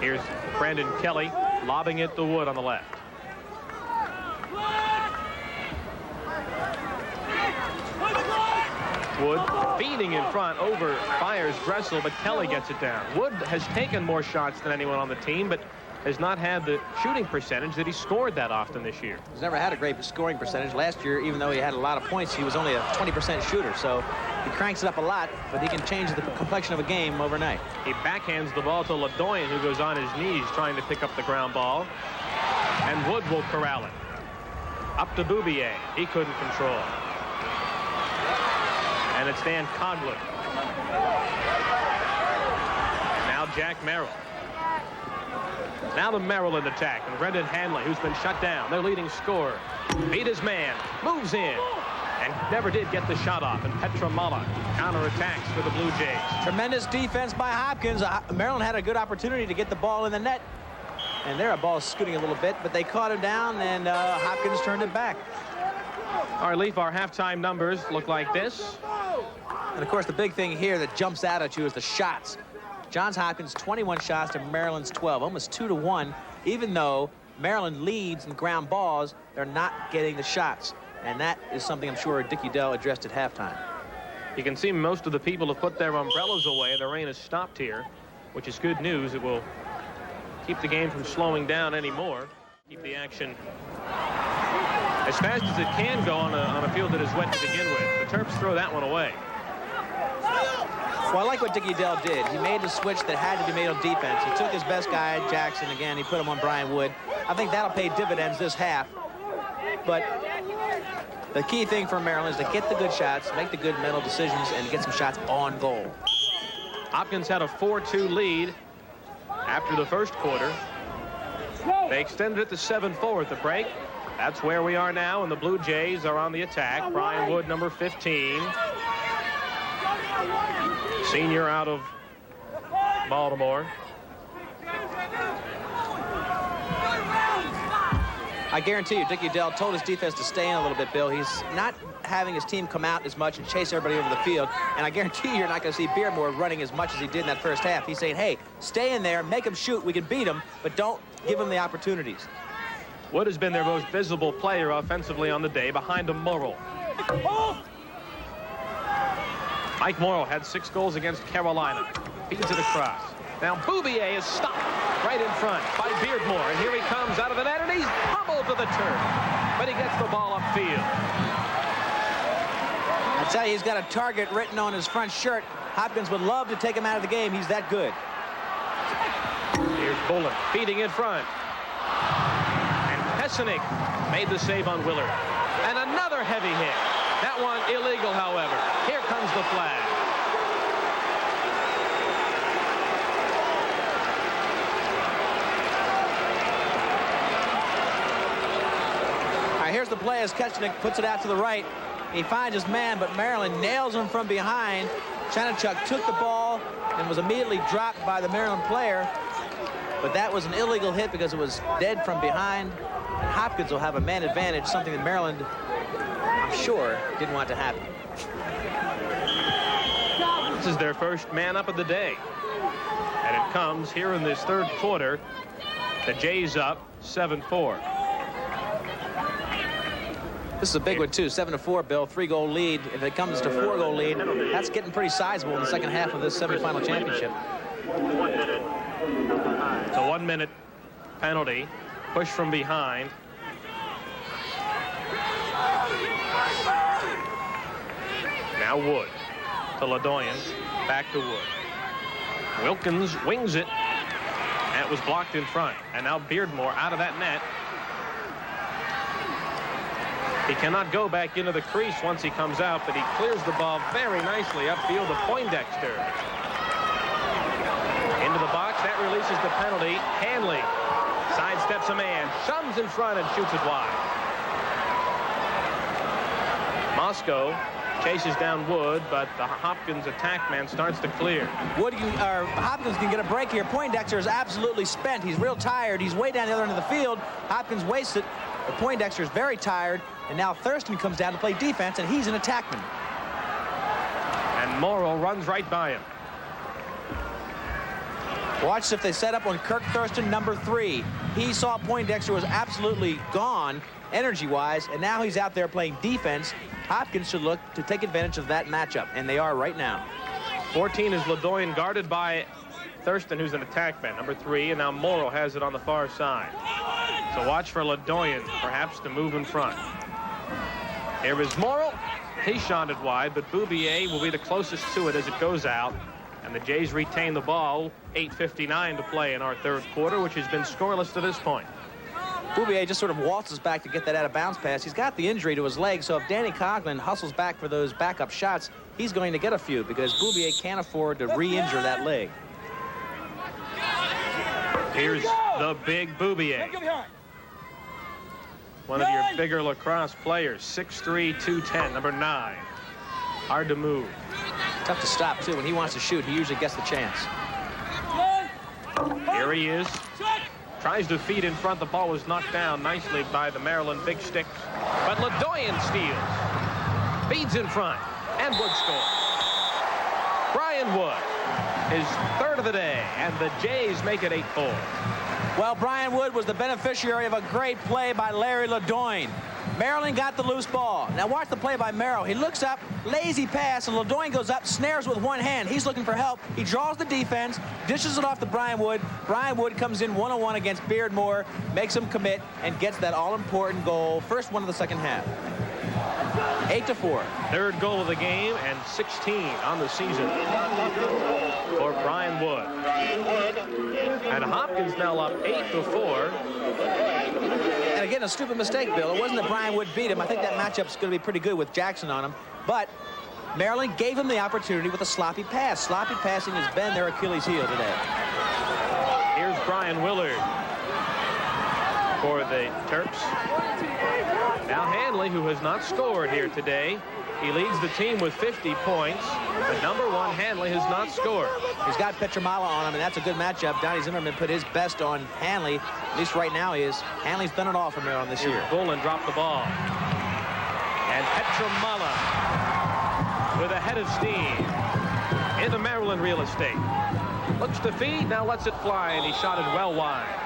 Here's Brandon Kelly lobbing it to Wood on the left. Wood feeding in front over fires Dressel, but Kelly gets it down. Wood has taken more shots than anyone on the team, but has not had the shooting percentage that he scored that often this year. He's never had a great scoring percentage. Last year, even though he had a lot of points, he was only a 20% shooter. So he cranks it up a lot, but he can change the complexion of a game overnight. He backhands the ball to Ladoyan, who goes on his knees trying to pick up the ground ball. And Wood will corral it. Up to Bouvier. He couldn't control. And it's Dan Coughlin. Now Jack Merrill. Now the Maryland attack, and Brendan Hanley, who's been shut down, their leading scorer. Beat his man, moves in, and never did get the shot off. And Petra Mala counterattacks for the Blue Jays. Tremendous defense by Hopkins. Maryland had a good opportunity to get the ball in the net. And there, a ball scooting a little bit, but they caught him down, and Hopkins turned it back. All right, Leaf, our halftime numbers look like this. And, of course, the big thing here that jumps out at you is the shots. Johns Hopkins 21 shots to Maryland's 12, almost 2-1. Even though Maryland leads in ground balls, they're not getting the shots. And that is something I'm sure Dick Edel addressed at halftime. You can see most of the people have put their umbrellas away. The rain has stopped here, which is good news. It will keep the game from slowing down anymore. Keep the action as fast as it can go on a field that is wet to begin with. The Terps throw that one away. Well, I like what Dick Edel did. He made the switch that had to be made on defense. He took his best guy, Jackson, again. He put him on Brian Wood. I think that'll pay dividends this half. But the key thing for Maryland is to get the good shots, make the good mental decisions, and get some shots on goal. Hopkins had a 4-2 lead after the first quarter. They extended it to 7-4 at the break. That's where we are now, and the Blue Jays are on the attack. Brian Wood, number 15. Senior out of Baltimore. I guarantee you, Dick Edel told his defense to stay in a little bit, Bill. He's not having his team come out as much and chase everybody over the field. And I guarantee you, you're not going to see Beardmore running as much as he did in that first half. He's saying, hey, stay in there, make them shoot. We can beat them, but don't give them the opportunities. Wood has been their most visible player offensively on the day, behind a Morrill. Mike Morrill had 6 goals against Carolina. Feeds it across. Now Bouvier is stopped right in front by Beardmore. And here he comes out of the net, and he's pummeled to the turf. But he gets the ball upfield. I tell you, he's got a target written on his front shirt. Hopkins would love to take him out of the game. He's that good. Here's Bullen feeding in front. And Pesenick made the save on Willard. And another heavy hit. That one illegal, however. Here comes the flag. All right, here's the play as Pesenick puts it out to the right. He finds his man, but Maryland nails him from behind. Chanachuk took the ball and was immediately dropped by the Maryland player. But that was an illegal hit because it was dead from behind. And Hopkins will have a man advantage, something that Maryland, I'm sure, didn't want to happen. This is their first man up of the day. And it comes here in this third quarter. The Jays up 7-4. This is a big one, too. 7-4, Bill. 3-goal lead. If it comes to 4-goal lead, that's getting pretty sizable in the second half of this semifinal championship. It's a 1-minute penalty. Push from behind. Now Wood to LeDoyen. Back to Wood. Wilkins wings it. And it was blocked in front. And now Beardmore out of that net. He cannot go back into the crease once he comes out, but he clears the ball very nicely upfield to Poindexter. Into the box. That releases the penalty. Hanley sidesteps a man, shoves in front, and shoots it wide. Moscow chases down Wood, but the Hopkins attack man starts to clear. Hopkins can get a break here. Poindexter is absolutely spent. He's real tired. He's way down the other end of the field. Hopkins wastes it. But Poindexter is very tired, and now Thurston comes down to play defense, and he's an attackman. And Morrill runs right by him. Watch if they set up on Kirk Thurston, number 3. He saw Poindexter was absolutely gone energy-wise, and now he's out there playing defense. Hopkins should look to take advantage of that matchup, and they are right now. 14 is LeDoyen, guarded by Thurston, who's an attackman, number 3, and now Morrill has it on the far side. So watch for LeDoyen, perhaps, to move in front. Here is Morrill. He shot it wide, but Bouvier will be the closest to it as it goes out. And the Jays retain the ball. 8:59 to play in our third quarter, which has been scoreless to this point. Bouvier just sort of waltzes back to get that out-of-bounds pass. He's got the injury to his leg, so if Danny Coughlin hustles back for those backup shots, he's going to get a few because Bouvier can't afford to re-injure that leg. Here's the big Bouvier. One of your bigger lacrosse players, 6'3", 210, number 9. Hard to move. Tough to stop, too. When he wants to shoot, he usually gets the chance. Here he is. Tries to feed in front. The ball was knocked down nicely by the Maryland Big Sticks. But LeDoyen steals. Feeds in front. And Wood scores. Brian Wood, his third of the day. And the Jays make it 8-4. Well, Brian Wood was the beneficiary of a great play by Larry LeDoyen. Maryland got the loose ball. Now watch the play by Merrill. He looks up, lazy pass, and LeDoyen goes up, snares with one hand. He's looking for help. He draws the defense, dishes it off to Brian Wood. Brian Wood comes in one-on-one against Beardmore, makes him commit, and gets that all-important goal. First one of the second half. 8-4. Third goal of the game and 16 on the season for Brian Wood. And Hopkins now up 8-4. And again, a stupid mistake, Bill. It wasn't that Brian Wood beat him. I think that matchup's going to be pretty good with Jackson on him. But Maryland gave him the opportunity with a sloppy pass. Sloppy passing has been their Achilles heel today. Here's Brian Willard for the Terps. Now Hanley, who has not scored here today. He leads the team with 50 points. But number 1, Hanley, has not scored. He's got Petramala on him, and that's a good matchup. Donnie Zimmerman put his best on Hanley. At least right now he is. Hanley's done it all for Maryland this year. Bullen dropped the ball. And Petramala with a head of steam into Maryland real estate. Looks to feed, now lets it fly, and he shot it well wide.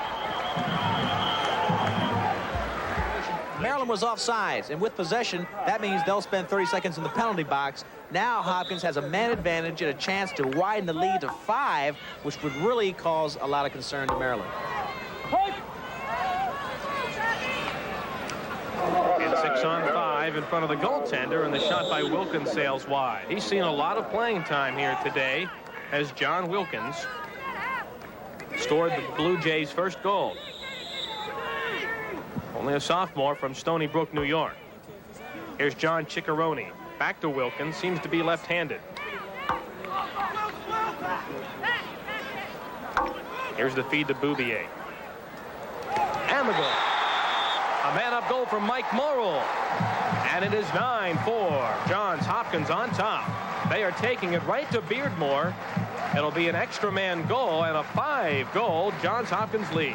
Maryland was offsides, and with possession, that means they'll spend 30 seconds in the penalty box. Now Hopkins has a man advantage and a chance to widen the lead to 5, which would really cause a lot of concern to Maryland. And 6-on-5 in front of the goaltender, and the shot by Wilkins sails wide. He's seen a lot of playing time here today as John Wilkins scored the Blue Jays' first goal. Only a sophomore from Stony Brook, New York. Here's John Ciccarone. Back to Wilkins. Seems to be left-handed. Here's the feed to Bouvier. And the goal. A man-up goal from Mike Morrill. And it is 9-4. Johns Hopkins on top. They are taking it right to Beardmore. It'll be an extra man goal and a 5-goal Johns Hopkins lead.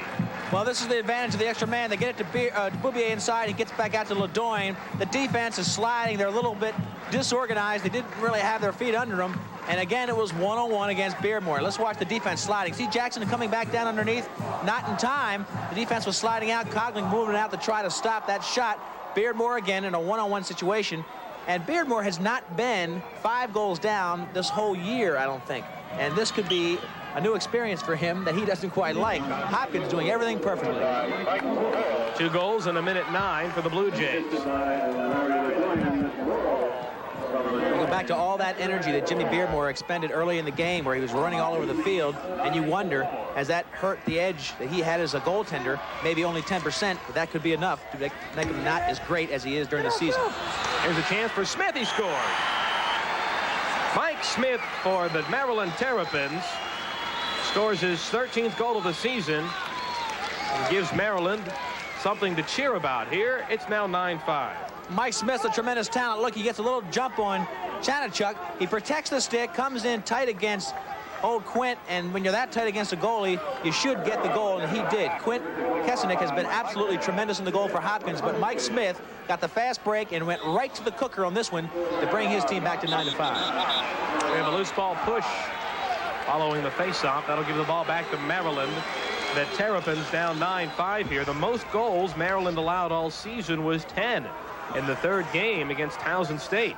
Well, this is the advantage of the extra man. They get it to Bouvier inside. He gets back out to LeDoyen. The defense is sliding. They're a little bit disorganized. They didn't really have their feet under them. And again, it was one-on-one against Beardmore. Let's watch the defense sliding. See Jackson coming back down underneath? Not in time. The defense was sliding out. Coughlin moving out to try to stop that shot. Beardmore again in a one-on-one situation. And Beardmore has not been 5 goals down this whole year, I don't think. And this could be a new experience for him that he doesn't quite like. Hopkins doing everything perfectly. 2 goals in a minute 9 for the Blue Jays. We go back to all that energy that Jimmy Beardmore expended early in the game where he was running all over the field, and you wonder, has that hurt the edge that he had as a goaltender? Maybe only 10%, but that could be enough to make him not as great as he is during the season. Here's a chance for Smith. He scores. Mike Smith for the Maryland Terrapins scores his 13th goal of the season and gives Maryland something to cheer about here. It's now 9-5. Mike Smith's a tremendous talent. Look, he gets a little jump on Chanachuk. He protects the stick, comes in tight against old Quint, and when you're that tight against a goalie, you should get the goal, and he did. Quint Kesenick has been absolutely tremendous in the goal for Hopkins, but Mike Smith got the fast break and went right to the cooker on this one to bring his team back to 9-5. We have a loose ball push following the faceoff. That'll give the ball back to Maryland. The Terrapins down 9-5 here. The most goals Maryland allowed all season was 10 in the 3rd game against Towson State.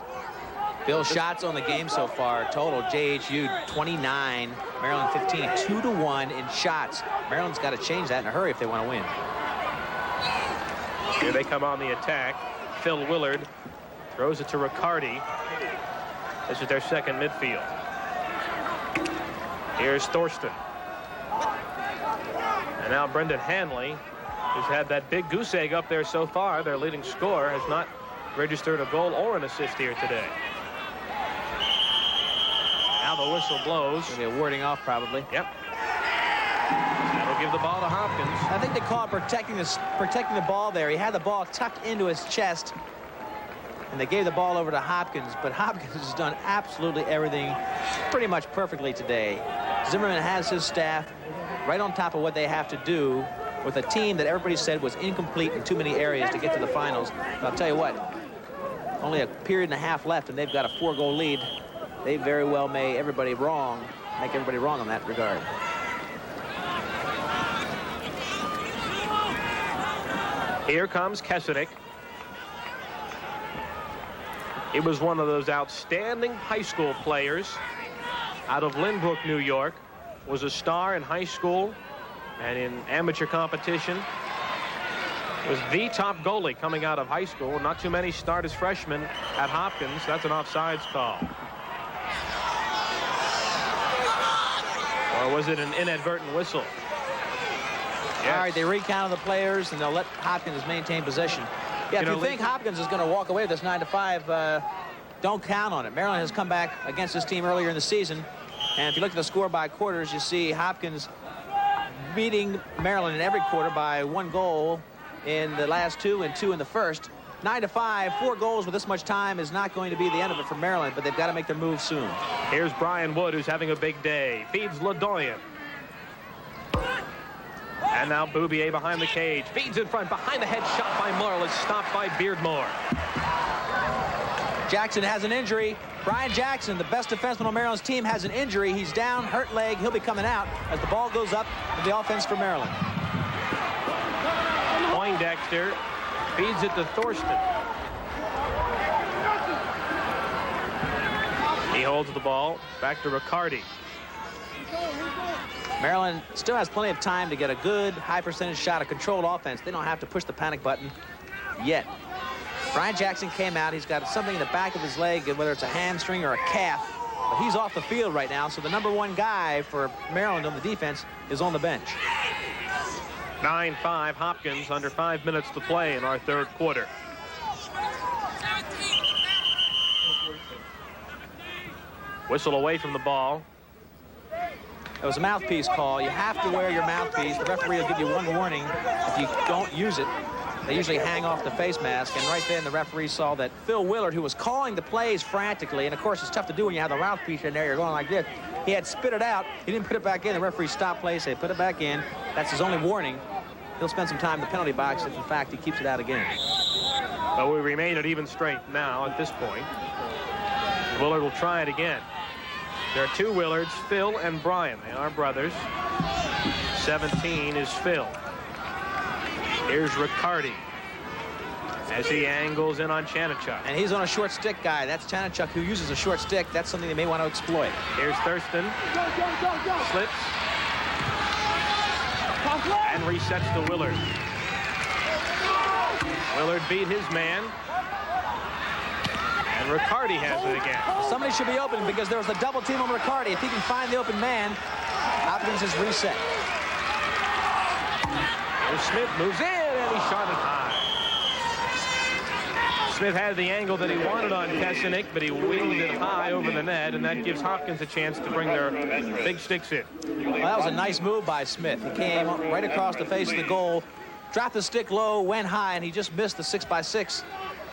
Bill, shots on the game so far total. JHU 29, Maryland 15, 2-1 in shots. Maryland's got to change that in a hurry if they want to win. Here they come on the attack. Phil Willard throws it to Riccardi. This is their second midfield. Here's Thorsten. And now Brendan Hanley, who's had that big goose egg up there so far. Their leading scorer has not registered a goal or an assist here today. Now the whistle blows. They're warding off probably. Yep. That'll give the ball to Hopkins. I think they call it protecting the ball there. He had the ball tucked into his chest, and they gave the ball over to Hopkins, but Hopkins has done absolutely everything pretty much perfectly today. Zimmerman has his staff right on top of what they have to do with a team that everybody said was incomplete in too many areas to get to the finals. But I'll tell you what, only a period and a half left, and they've got a 4-goal lead. They very well make everybody wrong in that regard. Here comes Kesenick. He was one of those outstanding high school players out of Lynbrook, New York. Was a star in high school and in amateur competition. Was the top goalie coming out of high school. Not too many start as freshmen at Hopkins. That's an offsides call. Or was it an inadvertent whistle? Yes. All right, they recounted the players, and they'll let Hopkins maintain possession. Yeah, if you think Hopkins is going to walk away with this 9-5, don't count on it. Maryland has come back against this team earlier in the season, and if you look at the score by quarters, you see Hopkins beating Maryland in every quarter by 1 goal in the last 2 and 2 in the first. 9-5, 4 goals with this much time is not going to be the end of it for Maryland, but they've got to make their move soon. Here's Brian Wood, who's having a big day. Feeds Ledoyen. And now Bouvier behind the cage. Feeds in front. Behind the head shot by Morrill is stopped by Beardmore. Jackson has an injury. Brian Jackson, the best defenseman on Maryland's team, has an injury. He's down, hurt leg. He'll be coming out as the ball goes up to the offense for Maryland. Poindexter feeds it to Thorsten. He holds the ball back to Riccardi. Maryland still has plenty of time to get a good high percentage shot, a controlled offense. They don't have to push the panic button yet. Brian Jackson came out. He's got something in the back of his leg, whether it's a hamstring or a calf, but he's off the field right now. So the #1 guy for Maryland on the defense is on the bench. 9-5 Hopkins, under 5 minutes to play in our 3rd quarter. Whistle away from the ball. It was a mouthpiece call. You have to wear your mouthpiece. The referee will give you 1 warning if you don't use it. They usually hang off the face mask, and right then the referee saw that Phil Willard, who was calling the plays frantically, and of course it's tough to do when you have the mouthpiece in there, you're going like this. He had spit it out. He didn't put it back in. The referee stopped play, said put it back in. That's his only warning. He'll spend some time in the penalty box if in fact he keeps it out again. But we remain at even strength now at this point. Willard will try it again. There are 2 Willards, Phil and Brian. They are brothers. 17 is Phil. Here's Riccardi. as he angles in on Chanachuk. And he's on a short stick guy. That's Chanachuk, who uses a short stick. That's something they may want to exploit. Here's Thurston. Slips. And resets to Willard. Willard beat his man. And Riccardi has it again. Somebody should be open because there was a double team on Riccardi. If he can find the open man, Hopkins is reset. Here's Smith, moves in, and he shot it high. Smith had the angle that he wanted on Kesenic, but he wheeled it high over the net, and that gives Hopkins a chance to bring their big sticks in. Well, that was a nice move by Smith. He came right across the face of the goal, dropped the stick low, went high, and he just missed the 6x6.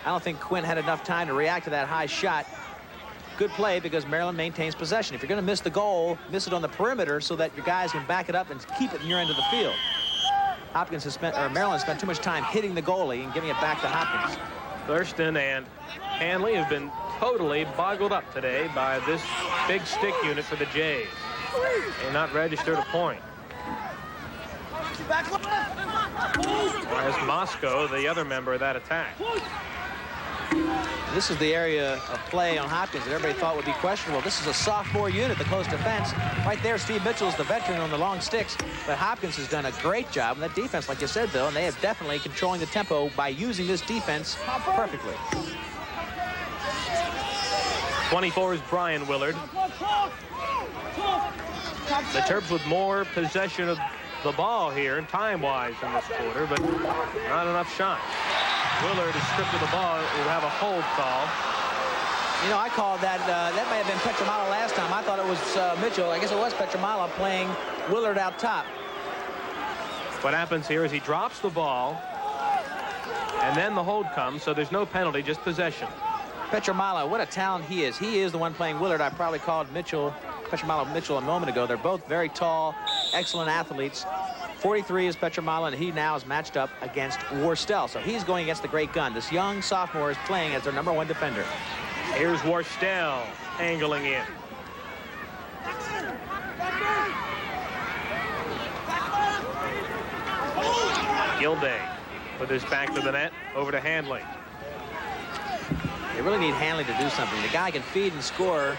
I don't think Quinn had enough time to react to that high shot. Good play because Maryland maintains possession. If you're going to miss the goal, miss it on the perimeter so that your guys can back it up and keep it in your end of the field. Maryland spent too much time hitting the goalie and giving it back to Hopkins. Thurston and Hanley have been totally boggled up today by this big stick unit for the Jays. They're not registered a point. Whereas Moscow, the other member of that attack. This is the area of play on Hopkins that everybody thought would be questionable. This is a sophomore unit, the close defense. Right there, Steve Mitchell is the veteran on the long sticks, but Hopkins has done a great job in that defense, like you said, Bill, and they have definitely controlling the tempo by using this defense perfectly. 24 is Brian Willard. The Terps with more possession of the ball here, time-wise, in this quarter, but not enough shots. Willard is stripped of the ball. Will have a hold call. You know, I called that. That may have been Petramala last time. I thought it was Mitchell. I guess it was Petramala playing Willard out top. What happens here is he drops the ball, and then the hold comes, so there's no penalty, just possession. Petramala, what a talent he is. He is the one playing Willard. I probably called Petramala Mitchell a moment ago. They're both very tall, excellent athletes. 43 is Petramala, and he now is matched up against Worstel. So he's going against the great gun. This young sophomore is playing as their #1 defender. Here's Worstel angling in. Gilday with his back to the net, over to Hanley. They really need Hanley to do something. The guy can feed and score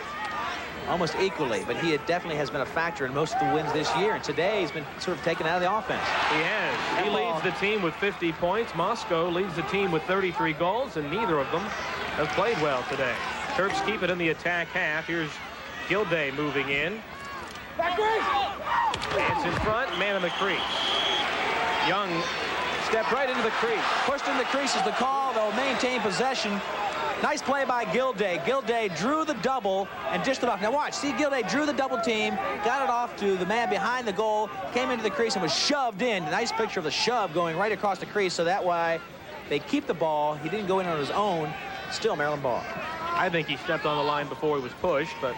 almost equally, but he definitely has been a factor in most of the wins this year. And today he's been sort of taken out of the offense. He has. He leads the team with 50 points. Moscow leads the team with 33 goals, and neither of them have played well today. Terps keep it in the attack half. Here's Gilday moving in. It's in front, man in the crease. Young stepped right into the crease. Pushed in the crease is the call. They'll maintain possession. Nice play by Gilday. Gilday drew the double and just about. Now watch, see Gilday drew the double team, got it off to the man behind the goal, came into the crease and was shoved in. Nice picture of the shove going right across the crease, so that way they keep the ball. He didn't go in on his own. Still Maryland ball. I think he stepped on the line before he was pushed, but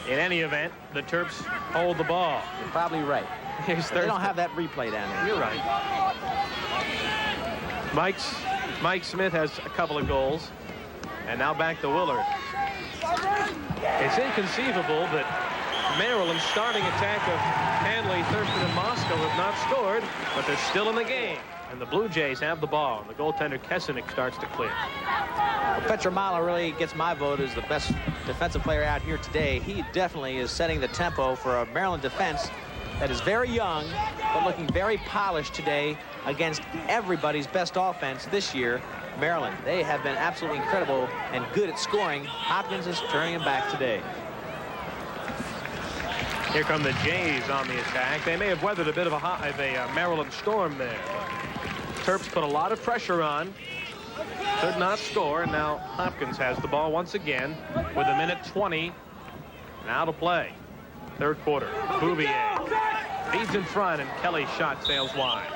in any event, the Terps hold the ball. You're probably right. They don't have that replay down there. You're right. Mike Smith has a couple of goals, and now back to Willard. It's inconceivable that Maryland's starting attack of Hanley, Thurston, and Moscow have not scored, but they're still in the game. And the Blue Jays have the ball, and the goaltender Kesenic starts to clear. Well, Petramala really gets my vote as the best defensive player out here today. He definitely is setting the tempo for a Maryland defense that is very young, but looking very polished today against everybody's best offense this year, Maryland. They have been absolutely incredible and good at scoring. Hopkins is turning him back today. Here come the Jays on the attack. They may have weathered a bit of a Maryland storm there. Terps put a lot of pressure on, could not score, and now Hopkins has the ball once again with 1:20 now to play. Third quarter. Bouvier feeds in front, and Kelly's shot sails wide.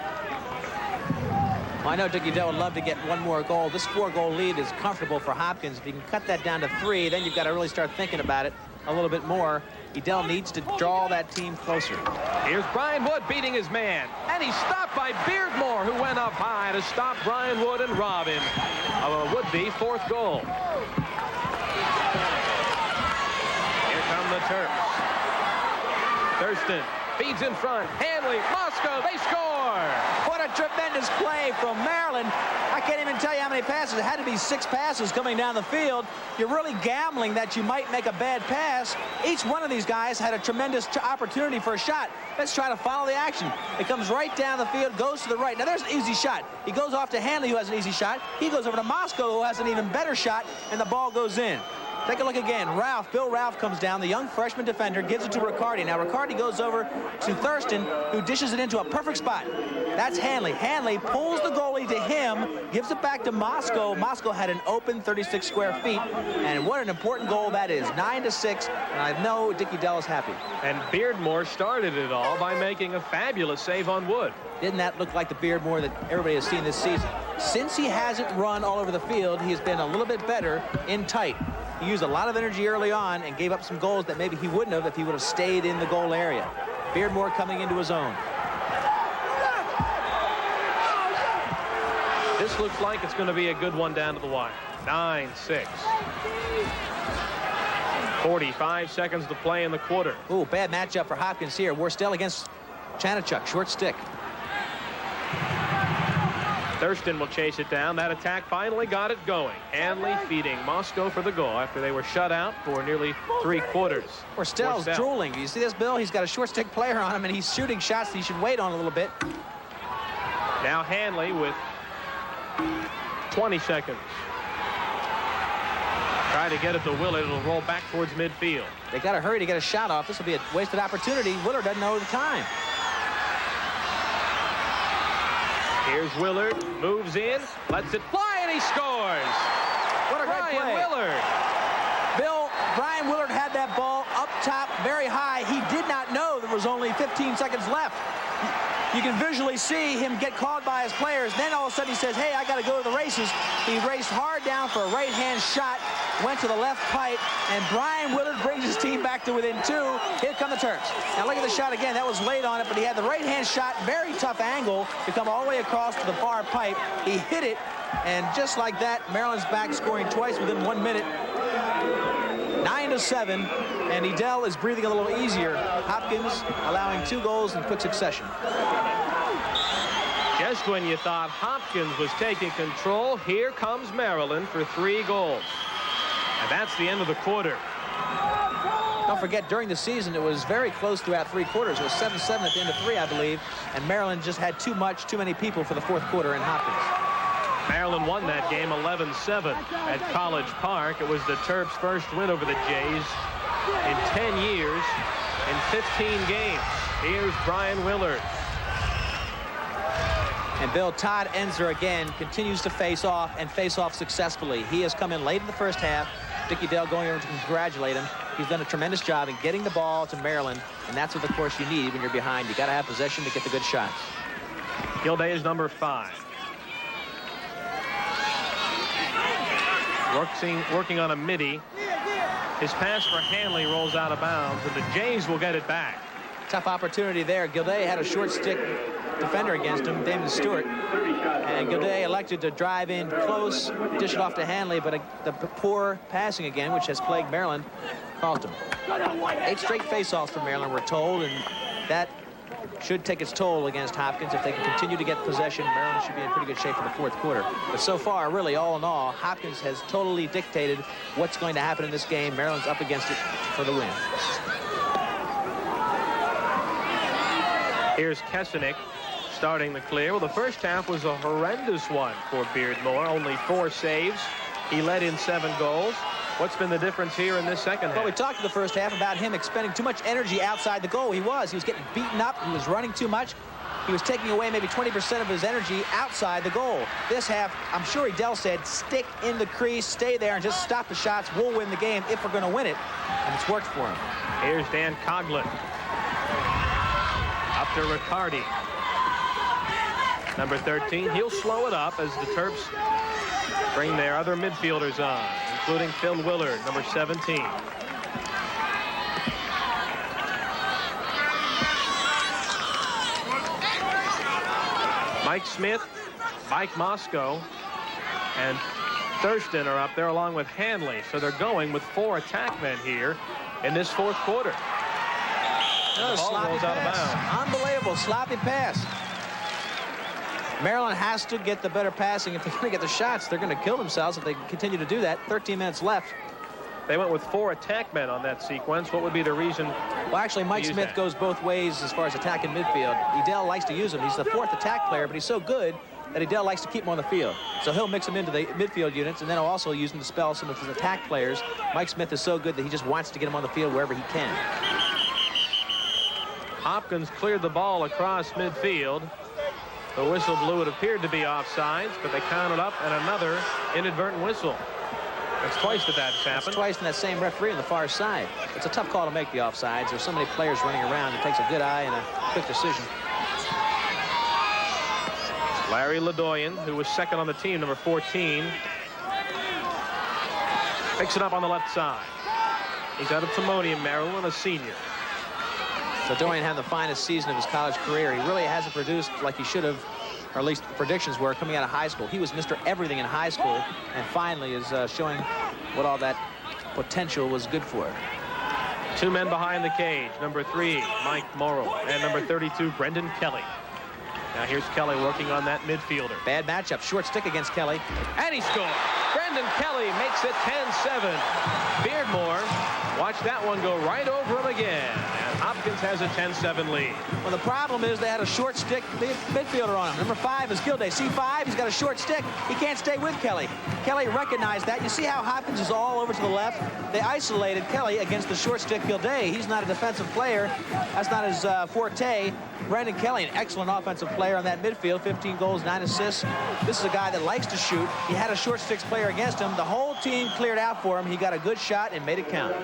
Well, I know Dick Udell would love to get one more goal. This 4-goal lead is comfortable for Hopkins. If you can cut that down to 3, then you've got to really start thinking about it a little bit more. Udell needs to draw that team closer. Here's Brian Wood beating his man, and he's stopped by Beardmore, who went up high to stop Brian Wood and rob him of a would-be 4th goal. Here come the Terps. Thurston feeds in front. Hanley, Moscow, they score! What a tremendous tremendous play from Maryland. I can't even tell you how many passes. It had to be 6 passes coming down the field. You're really gambling that you might make a bad pass. Each one of these guys had a tremendous opportunity for a shot. Let's try to follow the action. It comes right down the field, goes to the right. Now there's an easy shot. He goes off to Hanley, who has an easy shot. He goes over to Moscow, who has an even better shot, and the ball goes in. Take a look again. Bill Ralph comes down, the young freshman defender, gives it to Riccardi. Now Riccardi goes over to Thurston, who dishes it into a perfect spot. That's Hanley. Hanley pulls the goalie to him, gives it back to Moscow. Moscow had an open 36 square feet, and what an important goal that is. 9-6, and I know Dickie Dell is happy. And Beardmore started it all by making a fabulous save on Wood. Didn't that look like the Beardmore that everybody has seen this season? Since he hasn't run all over the field, he's been a little bit better in tight. He used a lot of energy early on and gave up some goals that maybe he wouldn't have if he would have stayed in the goal area. Beardmore coming into his own. This looks like it's going to be a good one down to the wire. 9-6. 45 seconds to play in the quarter. Ooh, bad matchup for Hopkins here. Worstel against Chanachuk, short stick. Thurston will chase it down. That attack finally got it going. Hanley feeding Moscow for the goal after they were shut out for nearly 3 quarters. Worstel's drooling. Do you see this, Bill? He's got a short stick player on him, and he's shooting shots that he should wait on a little bit. Now Hanley with 20 seconds. Try to get it to Willard. It'll roll back towards midfield. They got to hurry to get a shot off. This will be a wasted opportunity. Willard doesn't know the time. Here's Willard, moves in, lets it fly, and he scores. What a great play. Willard. Brian Willard had that ball up top very high. He did not know there was only 15 seconds left. You can visually see him get called by his players. Then all of a sudden he says, hey, I got to go to the races. He raced hard down for a right-hand shot, went to the left pipe, and Brian Willard brings his team back to within 2. Here come the Terps. Now look at the shot again. That was late on it, but he had the right-hand shot, very tough angle to come all the way across to the far pipe. He hit it, and just like that, Maryland's back scoring twice within 1 minute. 9-7, and Edel is breathing a little easier. Hopkins allowing 2 goals in quick succession. Just when you thought Hopkins was taking control, here comes Maryland for 3 goals. And that's the end of the quarter. Don't forget, during the season, it was very close throughout 3 quarters. It was 7-7 at the end of 3, I believe, and Maryland just had too many people for the 4th quarter in Hopkins. Maryland won that game 11-7 at College Park. It was the Terps' first win over the Jays in 10 years in 15 games. Here's Brian Willard. And Bill, Todd Enzer again continues to face off and face off successfully. He has come in late in the first half. Dickie Dell going over to congratulate him. He's done a tremendous job in getting the ball to Maryland, and that's what, of course, you need when you're behind. You got to have possession to get the good shots. Gilday is number 5. Working on a midi. His pass for Hanley rolls out of bounds, and the Jays will get it back. Tough opportunity there. Gilday had a short stick defender against him, Damon Stewart. And Gilday elected to drive in close, dish it off to Hanley, but the poor passing again, which has plagued Maryland, cost him. 8 straight face-offs for Maryland, we're told, and that should take its toll against Hopkins. If they can continue to get possession, Maryland should be in pretty good shape for the 4th quarter. But so far, really, all in all, Hopkins has totally dictated what's going to happen in this game. Maryland's up against it for the win. Here's Kesenick starting the clear. Well, the first half was a horrendous one for Beardmore. Only 4 saves. He led in 7 goals. What's been the difference here in this second half? Well, we talked in the first half about him expending too much energy outside the goal. He was getting beaten up. He was running too much. He was taking away maybe 20% of his energy outside the goal. This half, I'm sure Edel said, stick in the crease, stay there, and just stop the shots. We'll win the game if we're going to win it. And it's worked for him. Here's Dan Coughlin. Up to Riccardi. Number 13. He'll slow it up as the Terps bring their other midfielders on, including Phil Willard, number 17. Mike Smith, Mike Moscow, and Thurston are up there along with Hanley. So they're going with 4 attack men here in this 4th quarter. Sloppy rolls out of pass. bounds. Unbelievable sloppy pass. Maryland has to get the better passing. If they're going to get the shots, they're going to kill themselves if they continue to do that. 13 minutes left. They went with 4 attack men on that sequence. What would be the reason? Well, actually, Mike Smith goes both ways as far as attacking midfield. Edel likes to use him. He's the 4th attack player, but he's so good that Edel likes to keep him on the field. So he'll mix him into the midfield units, and then he'll also use him to spell some of his attack players. Mike Smith is so good that he just wants to get him on the field wherever he can. Hopkins cleared the ball across midfield. The whistle blew. It appeared to be offsides, but they counted up, and another inadvertent whistle. It's twice that that's happened. It's twice in that same referee on the far side. It's a tough call to make the offsides. There's so many players running around. It takes a good eye and a quick decision. Larry Ledoyen, who was second on the team, number 14, picks it up on the left side. He's out of Timonium, Maryland, a senior. Ledoyen had the finest season of his college career. He really hasn't produced like he should have, or at least the predictions were coming out of high school. He was Mr. Everything in high school, and finally is showing what all that potential was good for. 2 men behind the cage. Number 3, Mike Morrow, and number 32, Brendan Kelly. Now here's Kelly working on that midfielder. Bad matchup. Short stick against Kelly. And he scores. Brendan Kelly makes it 10-7. Beardmore, watch that one go right over him again. And Hopkins has a 10-7 lead. Well, the problem is they had a short stick midfielder on him. Number 5 is Gilday. C5, he's got a short stick. He can't stay with Kelly. Kelly recognized that. You see how Hopkins is all over to the left? They isolated Kelly against the short stick Gilday. He's not a defensive player. That's not his forte. Brendan Kelly, an excellent offensive player on that midfield. 15 goals, 9 assists. This is a guy that likes to shoot. He had a short sticks player against him. The whole team cleared out for him. He got a good shot and made it count.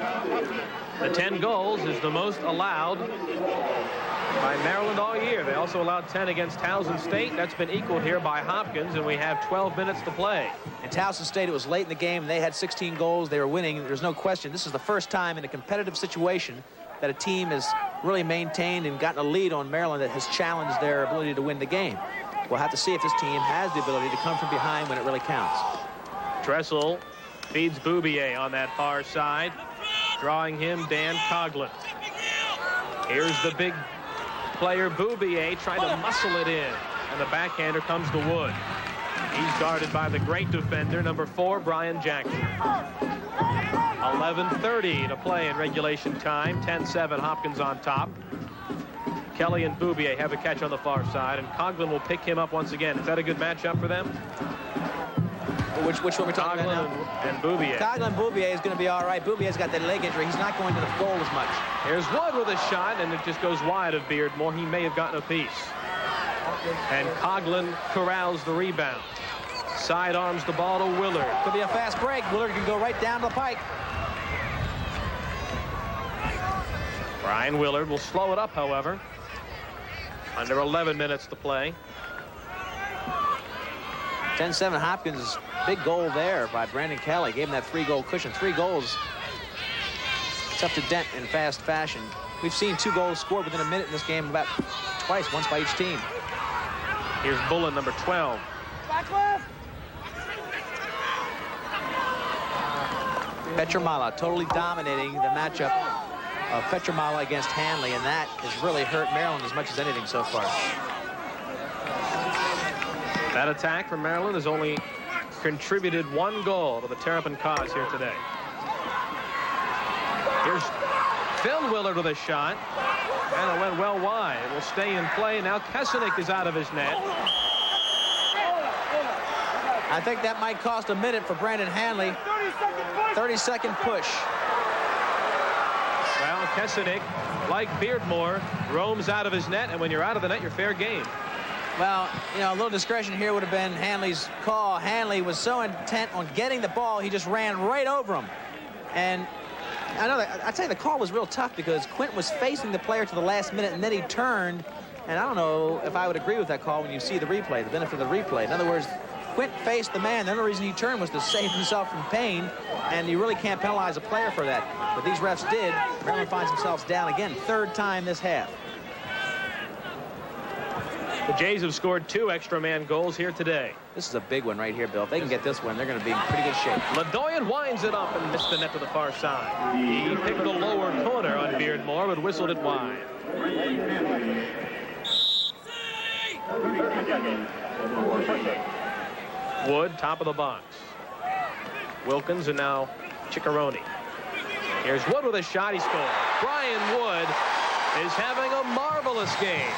The 10 goals is the most allowed by Maryland all year. They also allowed 10 against Towson State. That's been equaled here by Hopkins, and we have 12 minutes to play. In Towson State, it was late in the game. They had 16 goals. They were winning. There's no question. This is the first time in a competitive situation that a team has really maintained and gotten a lead on Maryland that has challenged their ability to win the game. We'll have to see if this team has the ability to come from behind when it really counts. Dressel feeds Boubier on that far side, drawing him Dan Coughlin. Here's the big player Boubier trying to muscle it in, and the backhander comes to Wood. He's guarded by the great defender, number 4, Brian Jackson. 11:30 to play in regulation time. 10-7, Hopkins on top. Kelly and Boubier have a catch on the far side, and Coughlin will pick him up once again. Is that a good matchup for them? Which one are we talking about now? And Boubier. Coughlin Boubier is going to be all right. Boubier's got that leg injury. He's not going to the goal as much. Here's Wood with a shot, and it just goes wide of Beardmore. He may have gotten a piece. And Coughlin corrals the rebound. Sidearms the ball to Willard. Could be a fast break. Willard can go right down to the pike. Brian Willard will slow it up, however. Under 11 minutes to play. 10-7 Hopkins. Big goal there by Brandon Kelly. Gave him that 3-goal cushion. 3 goals. Tough to dent in fast fashion. We've seen 2 goals scored within a minute in this game about twice, once by each team. Here's Bullen, number 12. Back left. Petramala totally dominating the matchup of Petramala against Hanley, and that has really hurt Maryland as much as anything so far. That attack from Maryland has only contributed 1 goal to the Terrapin cause here today. Here's Phil Willard with a shot, and it went well wide. It will stay in play. Now Kesenick is out of his net. I think that might cost a minute for Brandon Hanley. 30-second push. Well, Kesenick, like Beardmore, roams out of his net, and when you're out of the net, you're fair game. Well, you know, a little discretion here would have been Hanley's call. Hanley was so intent on getting the ball, he just ran right over him. And I know that, I'd say the call was real tough because Quint was facing the player to the last minute, and then he turned. And I don't know if I would agree with that call when you see the replay, the benefit of the replay. In other words, Quint faced the man. The only reason he turned was to save himself from pain, and you really can't penalize a player for that. But these refs did. Maryland finds themselves down again, 3rd time this half. The Jays have scored 2 extra man goals here today. This is a big one right here, Bill. If they can get this one, they're going to be in pretty good shape. Ledoyen winds it up and missed the net to the far side. He picked the lower corner on Beardmore, but whistled it wide. Wood, top of the box. Wilkins and now Ciccarone. Here's Wood with a shot. He scores. Brian Wood is having a marvelous game.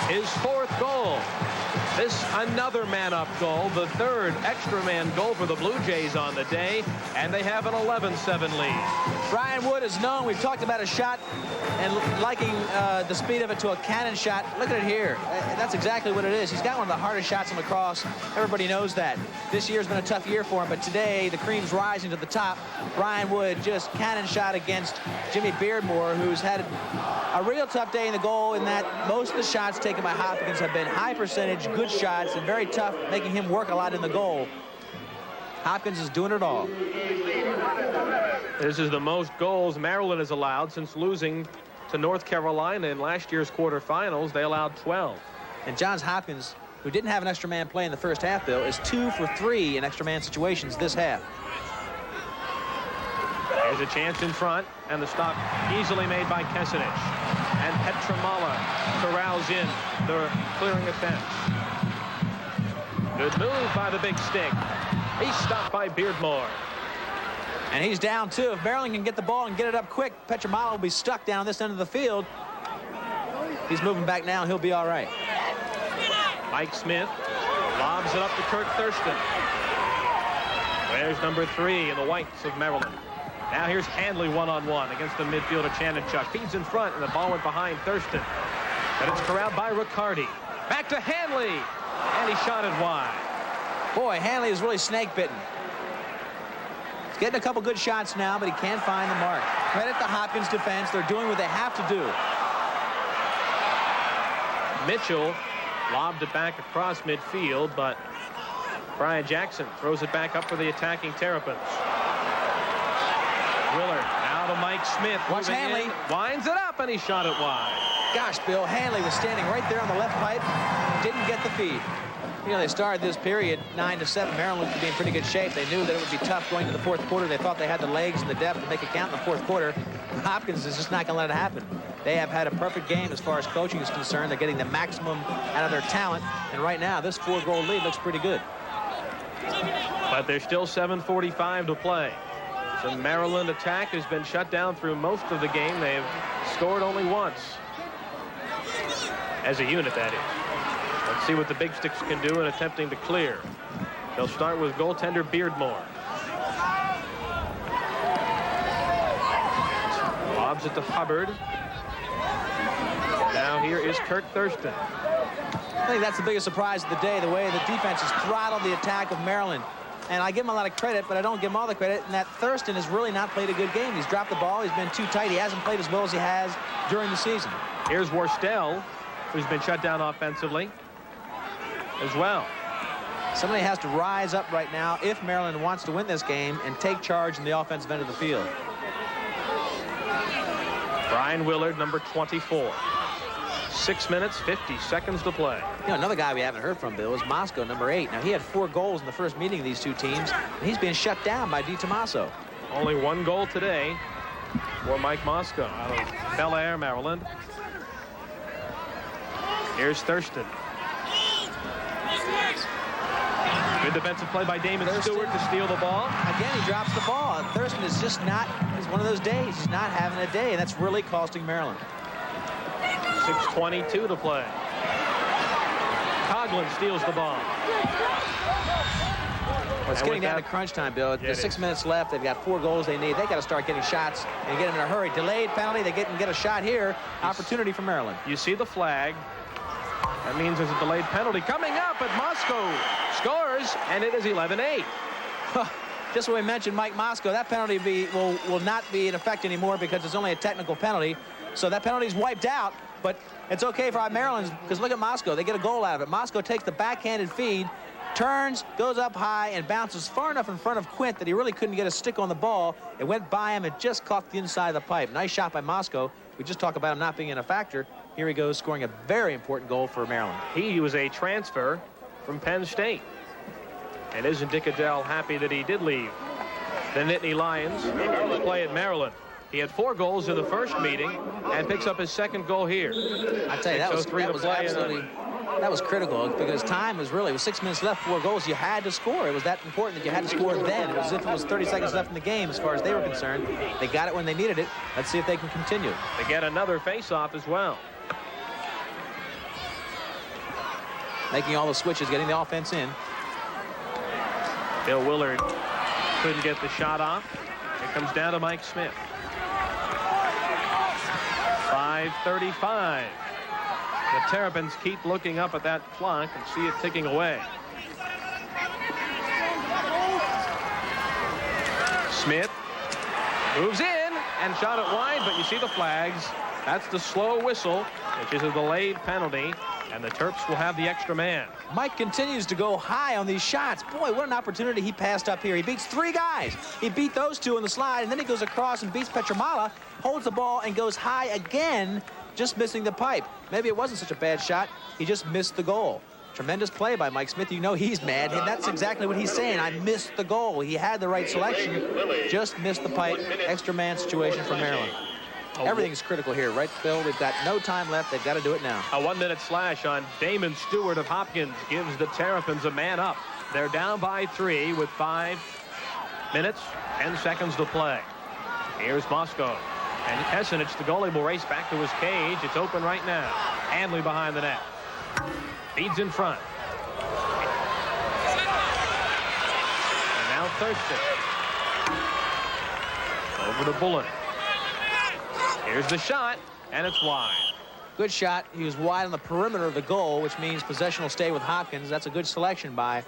His 4th goal. This another man-up goal, the 3rd extra man goal for the Blue Jays on the day, and they have an 11-7 lead. Brian Wood is known. We've talked about a shot and liking the speed of it to a cannon shot. Look at it here. That's exactly what it is. He's got one of the hardest shots in lacrosse. Everybody knows that. This year's been a tough year for him, but today the cream's rising to the top. Brian Wood just cannon shot against Jimmy Beardmore, who's had a real tough day in the goal in that most of the shots taken by Hopkins have been high percentage, good shots, and very tough, making him work a lot in the goal. Hopkins is doing it all. This is the most goals Maryland has allowed since losing to North Carolina in last year's quarterfinals. They allowed 12. And Johns Hopkins, who didn't have an extra man play in the first half, Bill, is 2 for 3 in extra man situations this half. There's a chance in front, and the stop easily made by Kesenich. And Petramala corrals in the clearing offense. Good move by the big stick. He's stopped by Beardmore. And he's down, too. If Maryland can get the ball and get it up quick, Petramala will be stuck down this end of the field. He's moving back now, and he'll be all right. Mike Smith lobs it up to Kirk Thurston. There's number 3 in the whites of Maryland. Now here's Handley one-on-one against the midfielder Chanachuk. Feeds in front, and the ball went behind Thurston. But it's corralled by Riccardi. Back to Handley, and he shot it wide. Boy, Handley is really snake-bitten. He's getting a couple good shots now, but he can't find the mark. Credit the Hopkins defense. They're doing what they have to do. Mitchell lobbed it back across midfield, but Brian Jackson throws it back up for the attacking Terrapins. Willard now to Mike Smith. Watch Handley. Winds it up, and he shot it wide. Gosh, Bill, Handley was standing right there on the left pipe. Didn't get the feed. You know, they started this period 9-7. Maryland looked to be in pretty good shape. They knew that it would be tough going to the 4th quarter. They thought they had the legs and the depth to make it count in the 4th quarter. Hopkins is just not going to let it happen. They have had a perfect game as far as coaching is concerned. They're getting the maximum out of their talent. And right now, this 4-goal lead looks pretty good. But there's still 7:45 to play. The Maryland attack has been shut down through most of the game. They've scored only once. As a unit, that is. Let's see what the Big Sticks can do in attempting to clear. They'll start with goaltender Beardmore. Lobs it to Hubbard. Now here is Kirk Thurston. I think that's the biggest surprise of the day, the way the defense has throttled the attack of Maryland. And I give him a lot of credit, but I don't give him all the credit. And that Thurston has really not played a good game. He's dropped the ball. He's been too tight. He hasn't played as well as he has during the season. Here's Worstel, who's been shut down offensively as well. Somebody has to rise up right now if Maryland wants to win this game and take charge in the offensive end of the field. Brian Willard, number 24. 6 minutes, 50 seconds to play. You know, another guy we haven't heard from, Bill, is Moscow, number 8. Now, he had 4 goals in the first meeting of these two teams, and he's been shut down by DiTomaso. Only 1 goal today for Mike Moscow out of Bel Air, Maryland. Here's Thurston. Good defensive play by Damon Stewart to steal the ball. Again, he drops the ball. Thurston is just not, it's one of those days. He's not having a day, and that's really costing Maryland. 6:22 to play. Coughlin steals the ball. Well, it's getting down to crunch time, Bill. There's 6 minutes left. They've got 4 goals they need. They got to start getting shots and get them in a hurry. Delayed penalty. They get a shot here. Opportunity for Maryland. You see the flag. That means there's a delayed penalty coming up, but Moscow scores, and it is 11-8. Just when we mentioned Mike Moscow, that penalty will not be in effect anymore because it's only a technical penalty. So that penalty is wiped out, but it's okay for our Maryland's because look at Moscow. They get a goal out of it. Moscow takes the backhanded feed, turns, goes up high, and bounces far enough in front of Quint that he really couldn't get a stick on the ball. It went by him and just caught the inside of the pipe. Nice shot by Moscow. We just talk about him not being in a factor. Here he goes, scoring a very important goal for Maryland. He was a transfer from Penn State. And isn't Dick Adele happy that he did leave the Nittany Lions to play at Maryland? He had 4 goals in the first meeting and picks up his 2nd goal here. I tell you, that was absolutely That was critical because time was really, it was 6 minutes left, 4 goals. You had to score. It was that important that you had to score then. It was as if it was 30 seconds left in the game as far as they were concerned. They got it when they needed it. Let's see if they can continue. They get another face-off as well. Making all the switches, getting the offense in. Bill Willard couldn't get the shot off. It comes down to Mike Smith. 5:35. The Terrapins keep looking up at that clock and see it ticking away. Smith moves in and shot it wide, but you see the flags. That's the slow whistle, which is a delayed penalty, and the Terps will have the extra man. Mike continues to go high on these shots. Boy, what an opportunity he passed up here. He beats 3 guys. He beat those 2 in the slide, and then he goes across and beats Petramala, holds the ball, and goes high again, just missing the pipe. Maybe it wasn't such a bad shot. He just missed the goal. Tremendous play by Mike Smith. You know he's mad, and that's exactly what he's saying. I missed the goal. He had the right selection, just missed the pipe. Extra man situation for Maryland. Everything's critical here, right, Bill? They've got no time left. They've got to do it now. A 1-minute slash on Damon Stewart of Hopkins gives the Terrapins a man up. They're down by 3 with 5 minutes, 10 seconds to play. Here's Moscow. And Kesenich, the goalie, will race back to his cage. It's open right now. Hanley behind the net. Feeds in front. And now Thurston. Over to Bullen. Here's the shot, and it's wide. Good shot. He was wide on the perimeter of the goal, which means possession will stay with Hopkins. That's a good selection by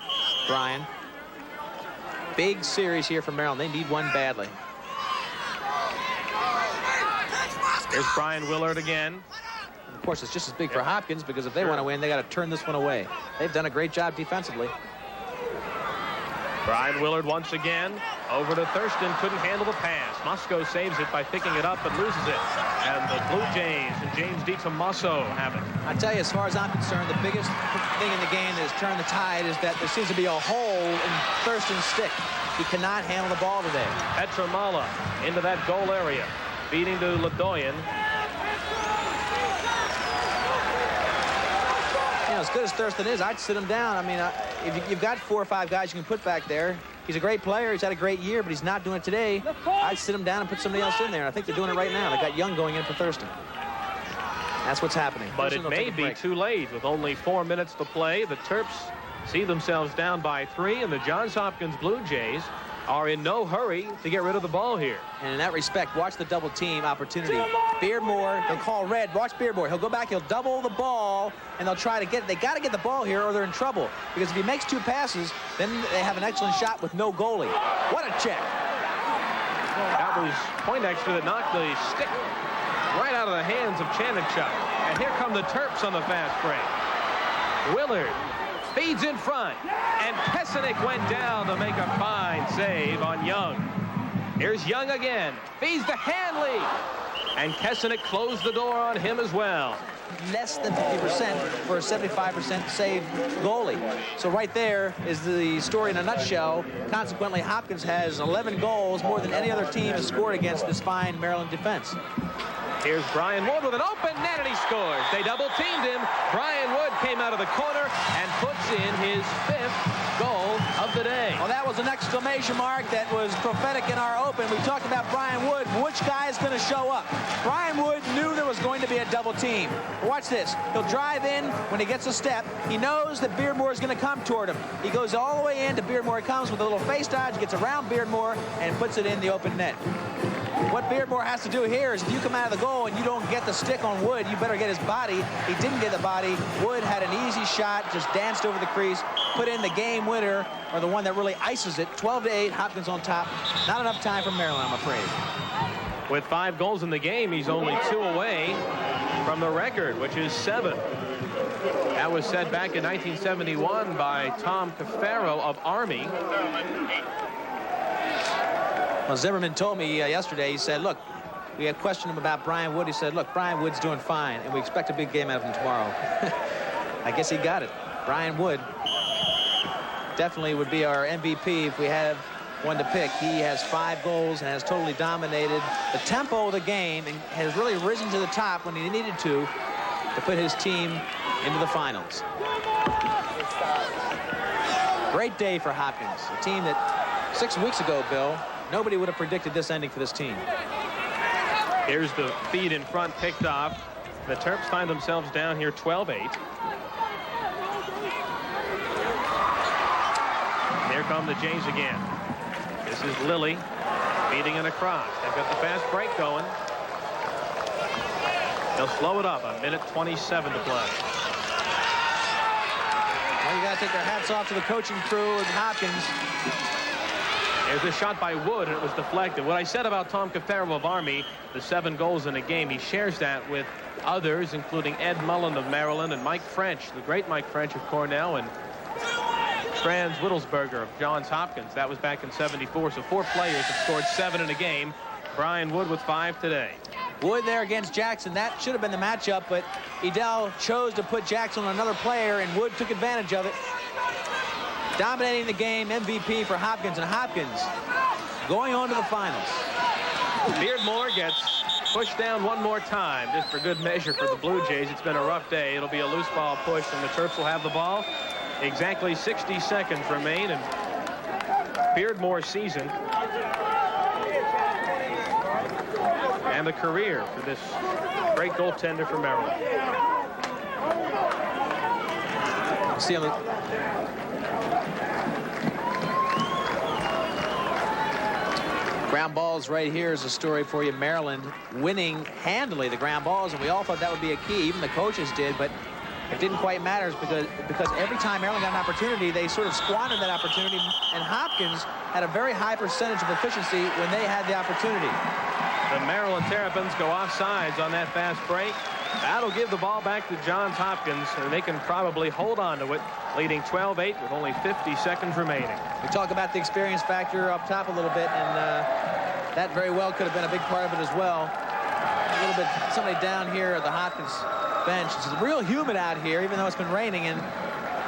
Brian. Big series here for Maryland. They need one badly. Here's Brian Willard again. And of course, it's just as big for Hopkins because if they want to win, they got to turn this one away. They've done a great job defensively. Brian Willard once again over to Thurston. Couldn't handle the pass. Moscow saves it by picking it up but loses it. And the Blue Jays and James DiTomaso have it. I tell you, as far as I'm concerned, the biggest thing in the game that has turned the tide is that there seems to be a hole in Thurston's stick. He cannot handle the ball today. Petramala into that goal area. Feeding to Ledoyen. You know, as good as Thurston is, I'd sit him down. I mean, if you've got 4 or 5 guys you can put back there, he's a great player. He's had a great year, but he's not doing it today. I'd sit him down and put somebody else in there. I think they're doing it right now. They got Young going in for Thurston. That's what's happening. But it may be too late with only 4 minutes to play. The Terps see themselves down by 3, and the Johns Hopkins Blue Jays are in no hurry to get rid of the ball here. And in that respect, watch the double team opportunity. Beardmore, they'll call red. Watch Beardmore. He'll go back, he'll double the ball, and they'll try to get it. They got to get the ball here or they're in trouble. Because if he makes 2 passes, then they have an excellent shot with no goalie. What a check. That was Poindexter that knocked the stick right out of the hands of Chanichuk. And here come the Terps on the fast break. Willard feeds in front, and Kesenich went down to make a fine save on Young. Here's Young again, feeds to Hanley, and Kesenich closed the door on him as well. Less than 50% for a 75% save goalie. So right there is the story in a nutshell. Consequently, Hopkins has 11 goals, more than any other team has scored against this fine Maryland defense. Here's Brian Wood with an open net, and he scores. They double-teamed him. Brian Wood came out of the corner and puts in his 5th goal of the day. Well, that was an exclamation mark that was prophetic in our open. We talked about Brian Wood. Which guy is going to show up? Brian Wood knew there was going to be a double team. Watch this. He'll drive in when he gets a step. He knows that Beardmore is going to come toward him. He goes all the way in to Beardmore. He comes with a little face dodge, gets around Beardmore, and puts it in the open net. What Beardmore has to do here is if you come out of the goal and you don't get the stick on Wood, you better get his body. He didn't get the body. Wood had an easy shot, just danced over the crease, put in the game winner, or the one that really ices it. 12-8, Hopkins on top. Not enough time for Maryland, I'm afraid. With 5 goals in the game, he's only 2 away from the record, which is 7. That was said back in 1971 by Tom Cafaro of Army. Well, Zimmerman told me yesterday, he said, look, we had questioned him about Brian Wood. He said, look, Brian Wood's doing fine, and we expect a big game out of him tomorrow. I guess he got it. Brian Wood definitely would be our MVP if we have one to pick. He has 5 goals and has totally dominated the tempo of the game and has really risen to the top when he needed to to put his team into the finals. Great day for Hopkins, a team that 6 weeks ago, Bill, nobody would have predicted this ending for this team. Here's the feed in front picked off. The Terps find themselves down here 12-8. Here come the Jays again. This is Lilly feeding it across. They've got the fast break going. They'll slow it up. 1:27 to play. Well, you got to take their hats off to the coaching crew and Hopkins. There's a shot by Wood, and it was deflected. What I said about Tom Cafaro of Army, the 7 goals in a game, he shares that with others, including Ed Mullen of Maryland and Mike French, the great Mike French of Cornell, and Franz Wittelsberger of Johns Hopkins. That was back in '74. So 4 players have scored 7 in a game. Brian Wood with 5 today. Wood there against Jackson. That should have been the matchup, but Edel chose to put Jackson on another player, and Wood took advantage of it. Dominating the game, MVP for Hopkins, and Hopkins going on to the finals. Beardmore gets pushed down one more time, just for good measure for the Blue Jays. It's been a rough day. It'll be a loose ball push, and the Terps will have the ball. Exactly 60 seconds remain, and Beardmore's season and a career for this great goaltender for Maryland. See him. Ground balls right here is a story for you. Maryland winning handily the ground balls, and we all thought that would be a key. Even the coaches did, but it didn't quite matter because every time Maryland got an opportunity, they sort of squandered that opportunity, and Hopkins had a very high percentage of efficiency when they had the opportunity. The Maryland Terrapins go off sides on that fast break. That'll give the ball back to Johns Hopkins, and they can probably hold on to it, leading 12-8 with only 50 seconds remaining. We talk about the experience factor up top a little bit, and that very well could have been a big part of it as well. A little bit, somebody down here at the Hopkins bench. It's real humid out here, even though it's been raining, and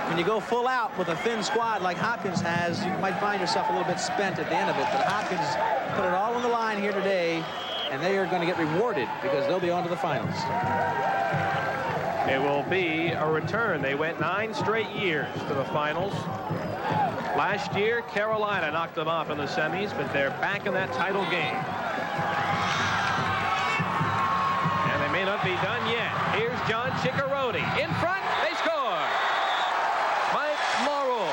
when you go full out with a thin squad like Hopkins has, you might find yourself a little bit spent at the end of it. But Hopkins put it all on the line here today, and they are going to get rewarded because they'll be on to the finals. It will be a return. They went 9 straight years to the finals. Last year, Carolina knocked them off in the semis, but they're back in that title game. And they may not be done yet. Here's John Ciccarone. In front, they score. Mike Morrow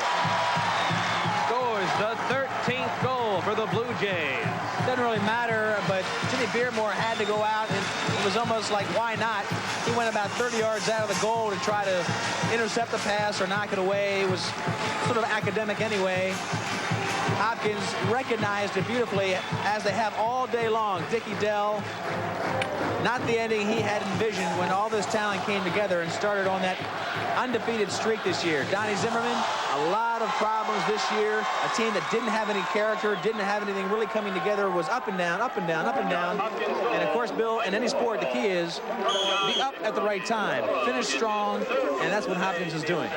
scores the 13th goal for the Blue Jays. Doesn't really matter, but Jimmy Beardmore had to go out, and it was almost like, why not? He went about 30 yards out of the goal to try to intercept the pass or knock it away. It was sort of academic anyway. Hopkins recognized it beautifully, as they have all day long. Dickie Dell, not the ending he had envisioned when all this talent came together and started on that undefeated streak this year. Donnie Zimmerman, a lot of problems this year. A team that didn't have any character, didn't have anything really coming together, was up and down, up and down, up and down. And of course, Bill, in any sport, the key is be up at the right time, finish strong, and that's what Hopkins is doing.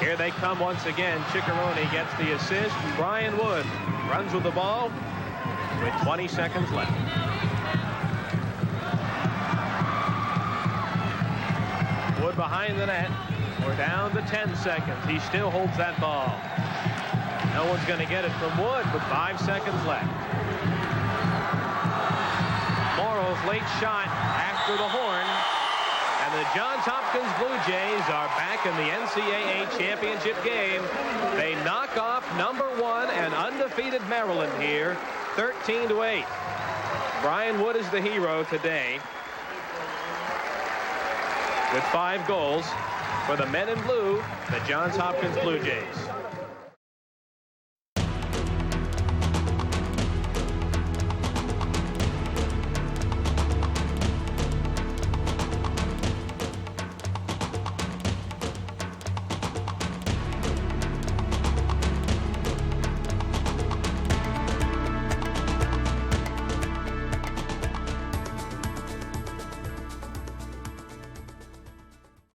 Here they come once again. Ciccarone gets the assist. Brian Wood runs with the ball with 20 seconds left. Wood behind the net. We're down to 10 seconds. He still holds that ball. No one's going to get it from Wood with 5 seconds left. Morrow's late shot after the horn. And the Johns Hopkins Blue Jays are back in the NCAA championship game. They knock off #1 and undefeated Maryland here, 13-8. Brian Wood is the hero today with 5 goals for the men in blue, the Johns Hopkins Blue Jays.